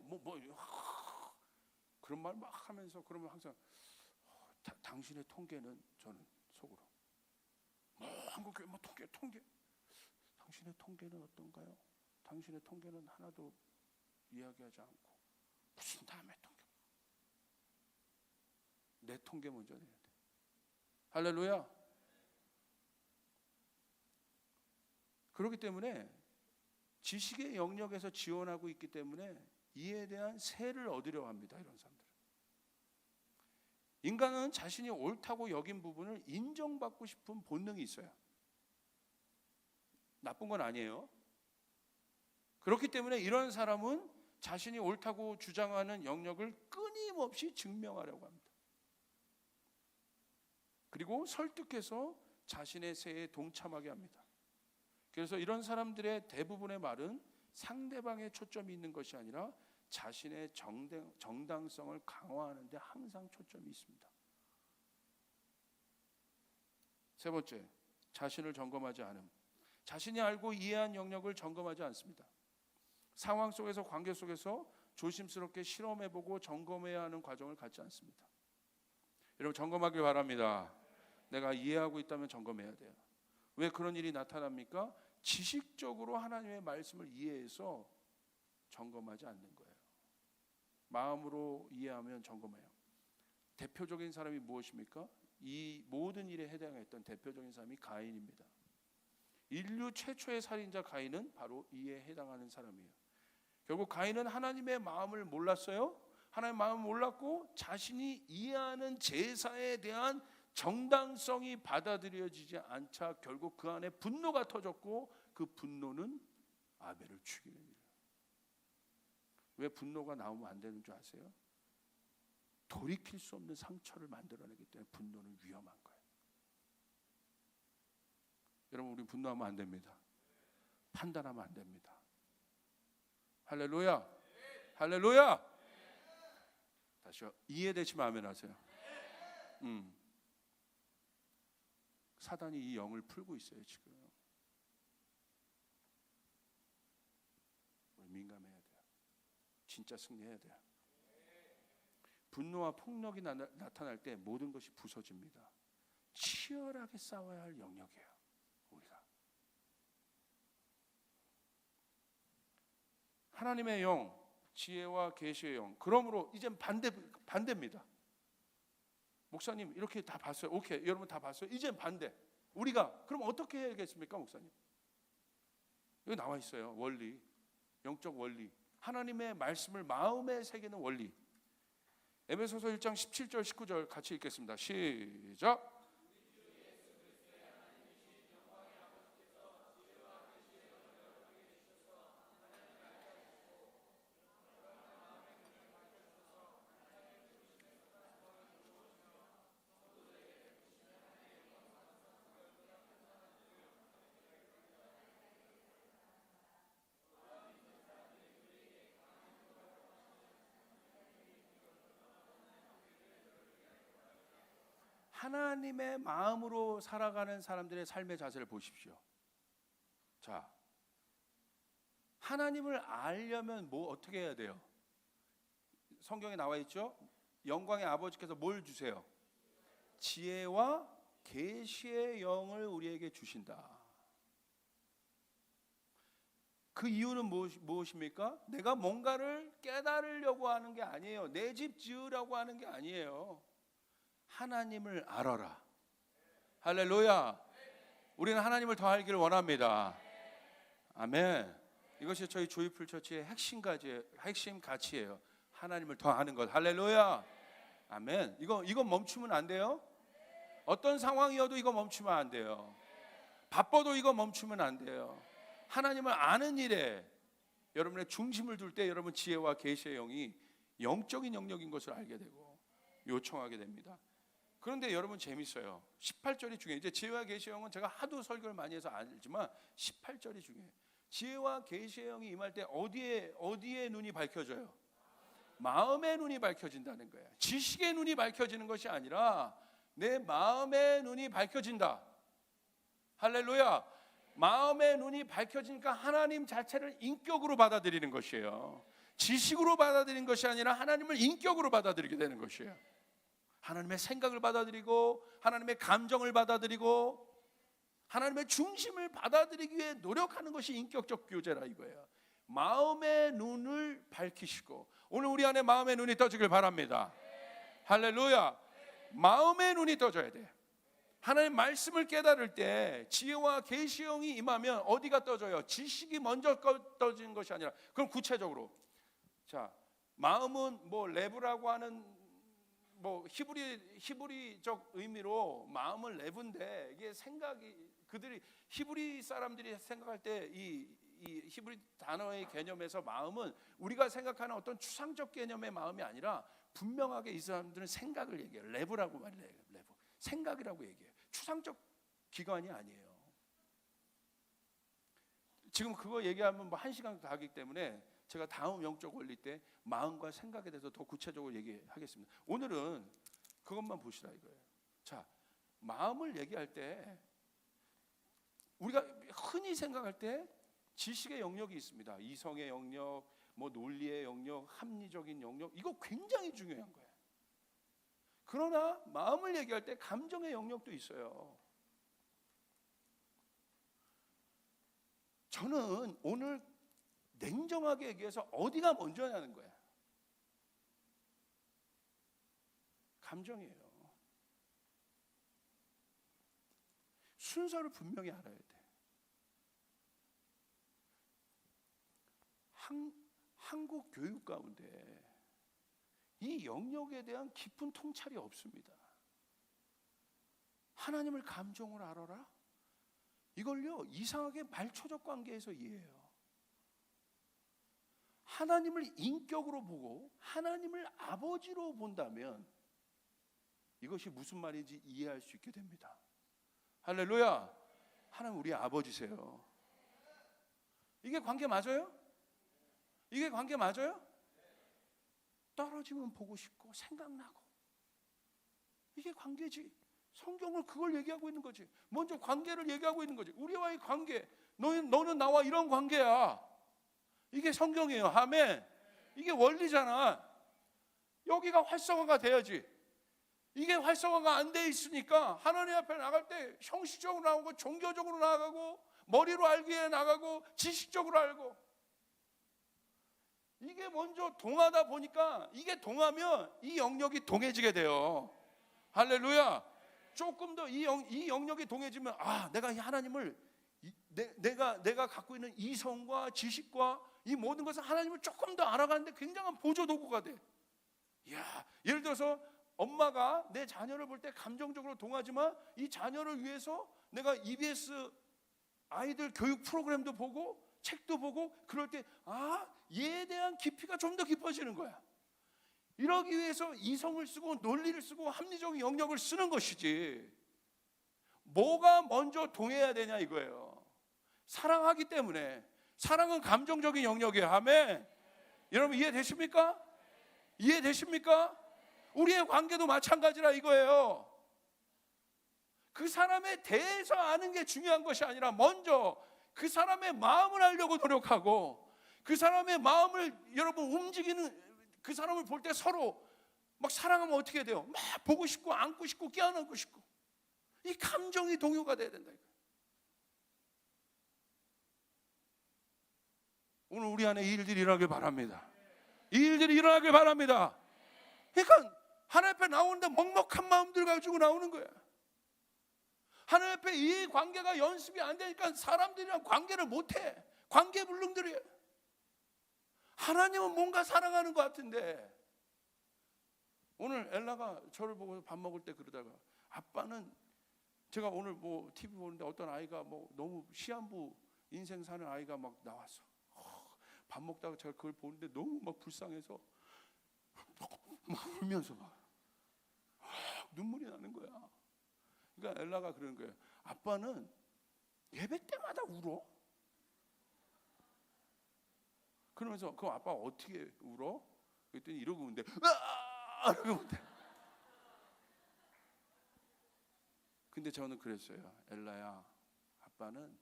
그런 말 막 하면서 그러면 항상 당신의 통계는 저는 속으로 한국교회 통계 당신의 통계는 어떤가요? 당신의 통계는 하나도 이야기하지 않고 무슨 다음에 통계? 내 통계 먼저 내야 돼. 할렐루야. 그렇기 때문에 지식의 영역에서 지원하고 있기 때문에 이에 대한 세를 얻으려 합니다. 이런 사람들은. 인간은 자신이 옳다고 여긴 부분을 인정받고 싶은 본능이 있어요. 나쁜 건 아니에요. 그렇기 때문에 이런 사람은 자신이 옳다고 주장하는 영역을 끊임없이 증명하려고 합니다. 그리고 설득해서 자신의 세에 동참하게 합니다. 그래서 이런 사람들의 대부분의 말은 상대방의 초점이 있는 것이 아니라 자신의 정당성을 강화하는 데 항상 초점이 있습니다. 세 번째, 자신을 점검하지 않음. 자신이 알고 이해한 영역을 점검하지 않습니다. 상황 속에서, 관계 속에서 조심스럽게 실험해보고 점검해야 하는 과정을 갖지 않습니다. 여러분, 점검하길 바랍니다. 내가 이해하고 있다면 점검해야 돼요. 왜 그런 일이 나타납니까? 지식적으로 하나님의 말씀을 이해해서 점검하지 않는 거예요. 마음으로 이해하면 점검해요. 대표적인 사람이 무엇입니까? 이 모든 일에 해당했던 대표적인 사람이 가인입니다. 인류 최초의 살인자 가인은 바로 이에 해당하는 사람이에요. 결국 가인은 하나님의 마음을 몰랐어요. 하나님의 마음을 몰랐고 자신이 이해하는 제사에 대한 정당성이 받아들여지지 않자 결국 그 안에 분노가 터졌고 그 분노는 아벨을 죽이는 일이에요. 왜 분노가 나오면 안 되는 줄 아세요? 돌이킬 수 없는 상처를 만들어내기 때문에 분노는 위험한 거예요. 여러분, 우리 분노하면 안 됩니다. 판단하면 안 됩니다. 할렐루야. 할렐루야. 다시요. 이해되시면 아멘 하세요. 사단이 이 영을 풀고 있어요 지금. 우리 민감해야 돼요. 진짜 승리해야 돼요. 분노와 폭력이 나타날 때 모든 것이 부서집니다. 치열하게 싸워야 할 영역이에요. 우리가 하나님의 영, 지혜와 계시의 영. 그러므로 이젠 반대입니다. 목사님 이렇게 다 봤어요. 오케이, 여러분 다 봤어요. 이젠 반대. 우리가 그럼 어떻게 해야겠습니까, 목사님? 여기 나와 있어요. 원리, 영적 원리. 하나님의 말씀을 마음에 새기는 원리. 에베소서 1장 17절 19절 같이 읽겠습니다. 시작. 하나님의 마음으로 살아가는 사람들의 삶의 자세를 보십시오. 자, 하나님을 알려면 뭐 어떻게 해야 돼요? 성경에 나와 있죠? 영광의 아버지께서 뭘 주세요? 지혜와 계시의 영을 우리에게 주신다. 그 이유는 무엇입니까? 내가 뭔가를 깨달으려고 하는 게 아니에요. 내 집 지으려고 하는 게 아니에요. 하나님을 알아라. 할렐루야. 우리는 하나님을 더 알기를 원합니다. 아멘. 이것이 저희 조이풀 처치의 핵심 가치예요. 하나님을 더 아는 것. 할렐루야. 아멘. 이거 멈추면 안 돼요. 어떤 상황이어도 이거 멈추면 안 돼요. 바빠도 이거 멈추면 안 돼요. 하나님을 아는 일에 여러분의 중심을 둘 때 여러분 지혜와 계시의 영이 영적인 영역인 것을 알게 되고 요청하게 됩니다. 그런데 여러분 재밌어요. 18절이 중요해요. 이제 지혜와 계시의 영은 제가 하도 설교를 많이 해서 알지만 18절이 중요해요. 지혜와 계시의 영이 임할 때 어디에 눈이 밝혀져요? 마음의 눈이 밝혀진다는 거예요. 지식의 눈이 밝혀지는 것이 아니라 내 마음의 눈이 밝혀진다. 할렐루야. 마음의 눈이 밝혀지니까 하나님 자체를 인격으로 받아들이는 것이에요. 지식으로 받아들이는 것이 아니라 하나님을 인격으로 받아들이게 되는 것이에요. 하나님의 생각을 받아들이고 하나님의 감정을 받아들이고 하나님의 중심을 받아들이기 위해 노력하는 것이 인격적 교제라 이거예요. 마음의 눈을 밝히시고 오늘 우리 안에 마음의 눈이 떠지길 바랍니다. 할렐루야. 마음의 눈이 떠져야 돼. 하나님의 말씀을 깨달을 때 지혜와 계시의 영이 임하면 어디가 떠져요? 지식이 먼저 떠지는 것이 아니라 그럼 구체적으로 자 마음은 뭐 레브라고 하는 뭐 히브리적 의미로 마음은 레브인데 이게 생각이 그들이 히브리 사람들이 생각할 때 이 히브리 단어의 개념에서 마음은 우리가 생각하는 어떤 추상적 개념의 마음이 아니라 분명하게 이 사람들은 생각을 얘기해요. 레브라고 말해요. 레브. 생각이라고 얘기해요. 추상적 기관이 아니에요. 지금 그거 얘기하면 뭐 1시간 가기 때문에 제가 다음 영적 원리 때 마음과 생각에 대해서 더 구체적으로 얘기하겠습니다. 오늘은 그것만 보시라 이거예요. 자, 마음을 얘기할 때 우리가 흔히 생각할 때 지식의 영역이 있습니다. 이성의 영역, 뭐 논리의 영역, 합리적인 영역 이거 굉장히 중요한 거예요. 그러나 마음을 얘기할 때 감정의 영역도 있어요. 저는 오늘 냉정하게 얘기해서 어디가 먼저냐는 거야. 감정이에요. 순서를 분명히 알아야 돼. 한국 교육 가운데 이 영역에 대한 깊은 통찰이 없습니다. 하나님을 감정으로 알아라? 이걸요 이상하게 말초적 관계에서 이해해요. 하나님을 인격으로 보고 하나님을 아버지로 본다면 이것이 무슨 말인지 이해할 수 있게 됩니다. 할렐루야. 하나님 우리 아버지세요. 이게 관계 맞아요? 이게 관계 맞아요? 떨어지면 보고 싶고 생각나고 이게 관계지. 성경은 그걸 얘기하고 있는 거지. 먼저 관계를 얘기하고 있는 거지. 우리와의 관계. 너는 나와 이런 관계야. 이게 성경이에요. 아멘. 이게 원리잖아. 여기가 활성화가 돼야지. 이게 활성화가 안 돼 있으니까 하나님 앞에 나갈 때 형식적으로 나오고 종교적으로 나가고 머리로 알기에 나가고 지식적으로 알고 이게 이게 먼저 동하다 보니까 이게 동하면 이 영역이 동해지게 돼요. 할렐루야. 조금 더 이 영역이 동해지면 내가 이 하나님을 내가 갖고 있는 이성과 지식과 이 모든 것을 하나님을 조금 더 알아가는데 굉장한 보조 도구가 돼. 예를 들어서 엄마가 내 자녀를 볼 때 감정적으로 동하지만 이 자녀를 위해서 내가 EBS 아이들 교육 프로그램도 보고 책도 보고 그럴 때 얘에 대한 깊이가 좀 더 깊어지는 거야. 이러기 위해서 이성을 쓰고 논리를 쓰고 합리적인 영역을 쓰는 것이지. 뭐가 먼저 동해야 되냐 이거예요. 사랑하기 때문에. 사랑은 감정적인 영역이에요. 아멘. 여러분 이해되십니까? 이해되십니까? 우리의 관계도 마찬가지라 이거예요. 그 사람에 대해서 아는 게 중요한 것이 아니라 먼저 그 사람의 마음을 알려고 노력하고 그 사람의 마음을 여러분 움직이는 그 사람을 볼 때 서로 막 사랑하면 어떻게 돼요? 막 보고 싶고 안고 싶고 껴안고 싶고 이 감정이 동요가 돼야 된다. 오늘 우리 안에 이 일들이 일어나길 바랍니다. 이 일들이 일어나길 바랍니다. 그러니까 하나님 앞에 나오는데 먹먹한 마음들 가지고 나오는 거야. 하나님 앞에 이 관계가 연습이 안 되니까 사람들이랑 관계를 못해. 관계불능들이에요. 하나님은 뭔가 사랑하는 것 같은데. 오늘 엘라가 저를 보고 밥 먹을 때 그러다가 아빠는 제가 오늘 뭐 TV 보는데 어떤 아이가 뭐 너무 시한부 인생 사는 아이가 막 나왔어. 밥 먹다가 제가 그걸 보는데 너무 막 불쌍해서 막 울면서 막 눈물이 나는 거야. 그러니까 엘라가 그러는 거예요. 아빠는 예배 때마다 울어? 그러면서 그럼 아빠 어떻게 울어? 그랬더니 이러고 웃는데 이러고 웃는데. 근데 저는 그랬어요. 엘라야, 아빠는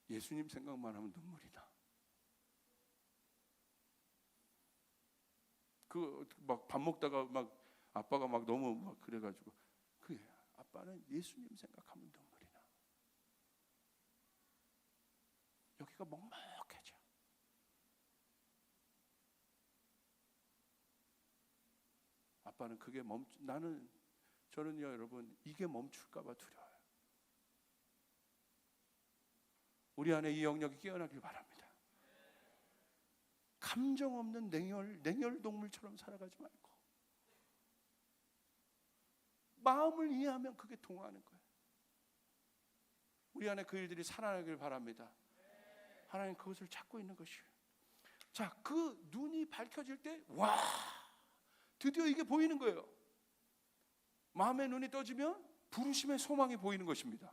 예수님 생각만 하면 눈물이 나. 그 막 밥 먹다가 막 아빠가 막 너무 막 그래가지고 그래, 아빠는 예수님 생각하면 눈물이 나. 여기가 먹먹해져. 아빠는 그게 저는요 여러분 이게 멈출까봐 두려워요. 우리 안에 이 영역이 깨어나길 바랍니다. 감정 없는 냉혈 동물처럼 살아가지 말고 마음을 이해하면 그게 동하는 거예요. 우리 안에 그 일들이 살아나길 바랍니다. 하나님 그것을 찾고 있는 것이에요. 자, 그 눈이 밝혀질 때 와, 드디어 이게 보이는 거예요. 마음의 눈이 떠지면 부르심의 소망이 보이는 것입니다.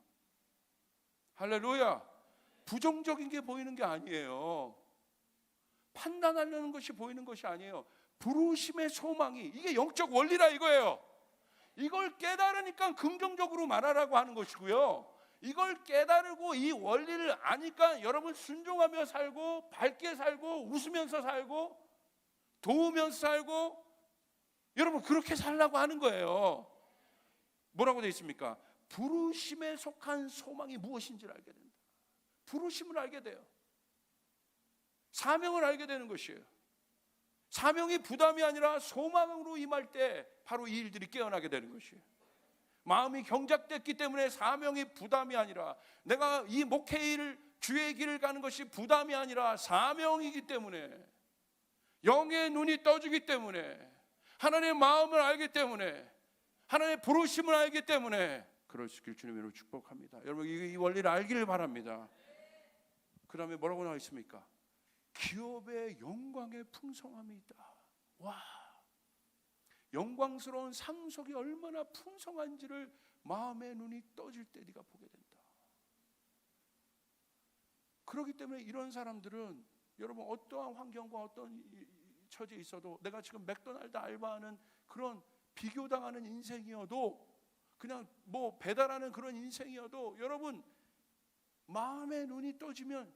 할렐루야. 부정적인 게 보이는 게 아니에요. 판단하려는 것이 보이는 것이 아니에요. 부르심의 소망이, 이게 영적 원리라 이거예요. 이걸 깨달으니까 긍정적으로 말하라고 하는 것이고요. 이걸 깨달고 이 원리를 아니까 여러분 순종하며 살고 밝게 살고 웃으면서 살고 도우면서 살고 여러분 그렇게 살라고 하는 거예요. 뭐라고 되어 있습니까? 부르심에 속한 소망이 무엇인지를 알게 된다. 부르심을 알게 돼요. 사명을 알게 되는 것이에요. 사명이 부담이 아니라 소망으로 임할 때 바로 이 일들이 깨어나게 되는 것이에요. 마음이 경작됐기 때문에 사명이 부담이 아니라 내가 이 목회일 주의 길을 가는 것이 부담이 아니라 사명이기 때문에 영의 눈이 떠지기 때문에 하나님의 마음을 알기 때문에 하나님의 부르심을 알기 때문에 그럴 수 있길 주님으로 축복합니다. 여러분 이 원리를 알기를 바랍니다. 그 다음에 뭐라고 나와 있습니까? 기업의 영광의 풍성함이 있다. 와, 영광스러운 상속이 얼마나 풍성한지를 마음의 눈이 떠질 때 네가 보게 된다. 그렇기 때문에 이런 사람들은 여러분 어떠한 환경과 어떤 처지에 있어도 내가 지금 맥도날드 알바하는 그런 비교당하는 인생이어도 그냥 뭐 배달하는 그런 인생이어도 여러분 마음의 눈이 떠지면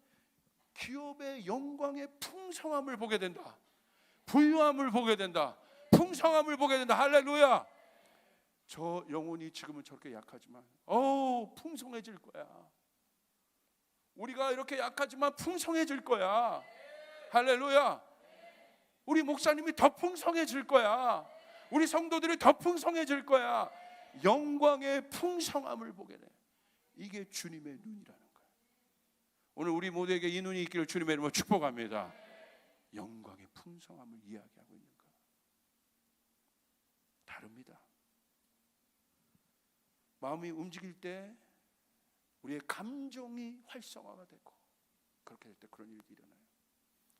기업의 영광의 풍성함을 보게 된다. 부유함을 보게 된다. 풍성함을 보게 된다. 할렐루야. 저 영혼이 지금은 저렇게 약하지만 풍성해질 거야. 우리가 이렇게 약하지만 풍성해질 거야. 할렐루야. 우리 목사님이 더 풍성해질 거야. 우리 성도들이 더 풍성해질 거야. 영광의 풍성함을 보게 돼. 이게 주님의 눈이라는 거야. 오늘 우리 모두에게 이 눈이 있기를 주님의 이름으로 축복합니다. 영광의 풍성함을 이야기하고 있는 거야. 다릅니다. 마음이 움직일 때 우리의 감정이 활성화가 되고, 그렇게 될 때 그런 일이 일어나요.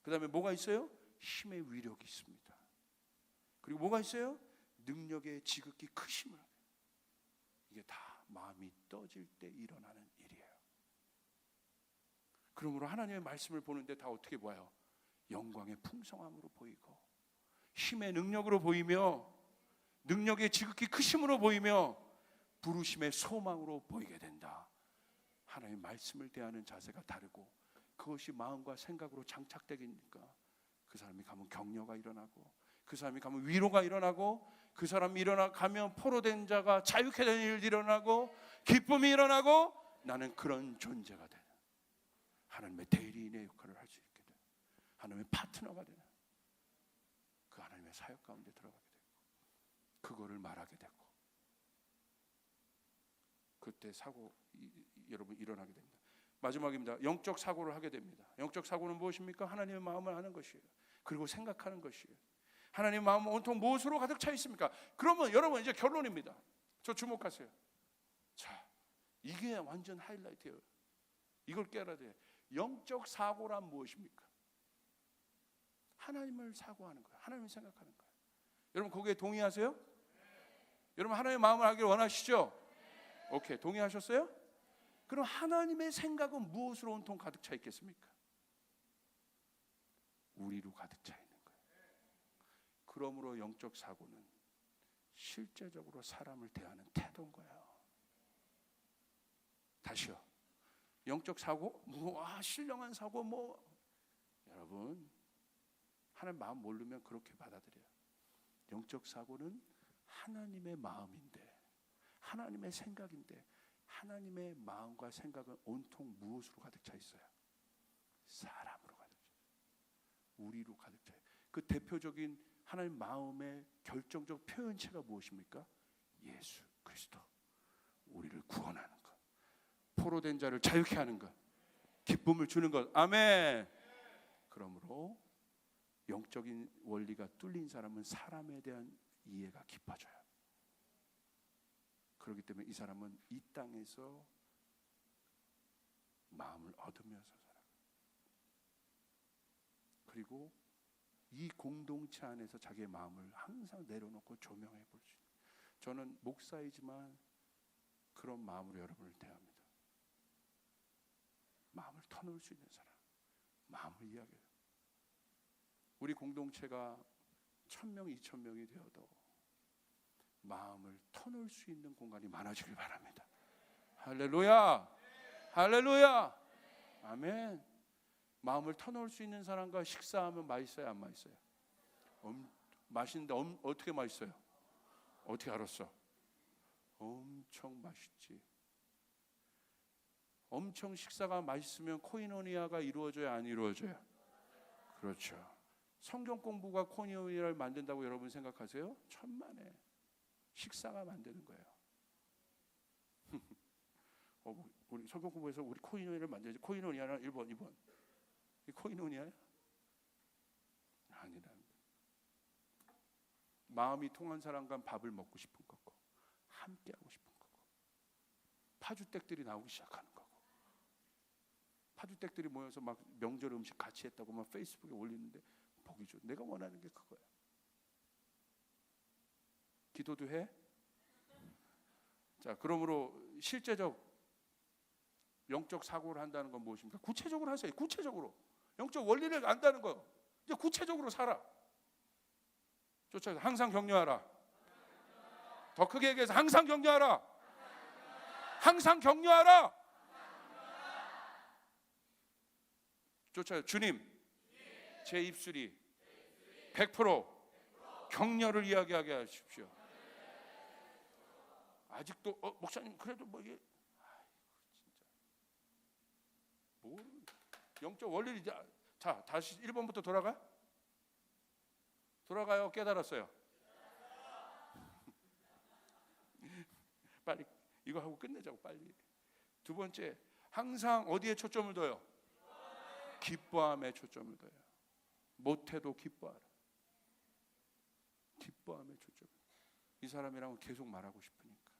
그 다음에 뭐가 있어요? 힘의 위력이 있습니다. 그리고 뭐가 있어요? 능력의 지극히 크심을. 이게 다 마음이 떠질 때 일어나는 일이에요. 그러므로 하나님의 말씀을 보는데 다 어떻게 보여요? 영광의 풍성함으로 보이고, 힘의 능력으로 보이며, 능력의 지극히 크심으로 보이며, 부르심의 소망으로 보이게 된다. 하나님의 말씀을 대하는 자세가 다르고, 그것이 마음과 생각으로 장착되니까 그 사람이 가면 격려가 일어나고, 그 사람이 가면 위로가 일어나고, 그 사람이 일어나가면 포로된 자가 자유케 되는 일이 일어나고, 기쁨이 일어나고, 나는 그런 존재가 되는, 하나님의 대리인의 역할을 할 수 있게 되는, 하나님의 파트너가 되는, 그 하나님의 사역 가운데 들어가게 되고, 그거를 말하게 되고, 그때 사고 여러분 일어나게 됩니다. 마지막입니다. 영적 사고를 하게 됩니다. 영적 사고는 무엇입니까? 하나님의 마음을 아는 것이에요. 그리고 생각하는 것이에요. 하나님의 마음은 온통 무엇으로 가득 차 있습니까? 그러면 여러분 이제 결론입니다. 저 주목하세요. 자, 이게 완전 하이라이트예요. 이걸 깨달아야 돼요. 영적 사고란 무엇입니까? 하나님을 사고하는 거예요. 하나님을 생각하는 거예요. 여러분 거기에 동의하세요? 여러분 하나님의 마음을 알기를 원하시죠? 오케이, 동의하셨어요? 그럼 하나님의 생각은 무엇으로 온통 가득 차 있겠습니까? 우리로 가득 차 있는 거예요. 그러므로 영적 사고는 실제적으로 사람을 대하는 태도인 거예요. 다시요. 영적 사고? 신령한 사고 여러분 하나님 마음 모르면 그렇게 받아들여요. 영적 사고는 하나님의 마음인데, 하나님의 생각인데, 하나님의 마음과 생각은 온통 무엇으로 가득 차 있어요? 사람으로 가득 차 있어요. 우리로 가득 차 있어요. 그 대표적인 하나님 마음의 결정적 표현체가 무엇입니까? 예수 그리스도. 우리를 구원하는 것, 포로된 자를 자유케 하는 것, 기쁨을 주는 것. 아멘. 그러므로 영적인 원리가 뚫린 사람은 사람에 대한 이해가 깊어져요. 그렇기 때문에 이 사람은 이 땅에서 마음을 얻으면서 살아요. 그리고 이 공동체 안에서 자기의 마음을 항상 내려놓고 조명해 볼 수 있는, 저는 목사이지만 그런 마음으로 여러분을 대합니다. 마음을 터놓을 수 있는 사람, 마음을 이야기해요. 우리 공동체가 1000명, 2000명이 되어도 마음을 터놓을 수 있는 공간이 많아지길 바랍니다. 할렐루야, 할렐루야, 아멘. 마음을 터놓을 수 있는 사람과 식사하면 맛있어요, 안 맛있어요? 맛있는데 어떻게 맛있어요? 어떻게 알았어? 엄청 맛있지. 엄청 식사가 맛있으면 코이노니아가 이루어져야 안 이루어져요? 그렇죠. 성경 공부가 코이노니아를 만든다고 여러분 생각하세요? 천만에. 식사가 만드는 거예요. 우리 성경 공부에서 우리 코이노니아를 만들지. 코이노니아는 1번, 2번. 이 코이노니아야? 아니라. 마음이 통한 사람과 밥을 먹고 싶은 거고, 함께 하고 싶은 거고, 파주댁들이 나오기 시작하는 거고, 파주댁들이 모여서 막 명절 음식 같이 했다고 막 페이스북에 올리는데 보기 좋아. 내가 원하는 게 그거야. 기도도 해? 자, 그러므로 실제적 영적 사고를 한다는 건 무엇입니까? 구체적으로 하세요. 구체적으로. 영적 원리를 안다는 거. 이제 구체적으로 살아. 쫓아서 항상 격려하라. 더 크게 얘기해서 항상 격려하라. 항상 격려하라. 쫓아요. 주님, 제 입술이 100% 격려를 이야기하게 하십시오. 아직도 목사님 그래도 이게 진짜 영적 원리를 자, 다시 1번부터 돌아가요. 깨달았어요. 빨리 이거 하고 끝내자고 빨리. 두 번째, 항상 어디에 초점을 둬요? 기뻐함에 초점을 둬요. 못해도 기뻐하라. 기뻐함에 초점. 이 사람이랑 계속 말하고 싶으니까.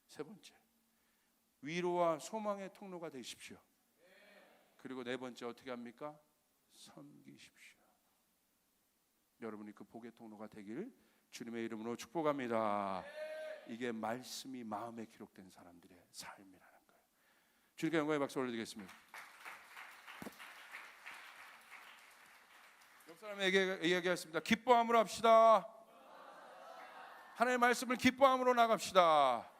세 번째, 위로와 소망의 통로가 되십시오. 그리고 네 번째, 어떻게 합니까? 섬기십시오. 여러분이 그 복의 통로가 되길 주님의 이름으로 축복합니다. 이게 말씀이 마음에 기록된 사람들의 삶이라는 거예요. 주님께 영광의 박수 올려드리겠습니다. 옆 사람에게 이야기하겠습니다. 기뻐함으로 합시다. 하나님의 말씀을 기뻐함으로 나갑시다.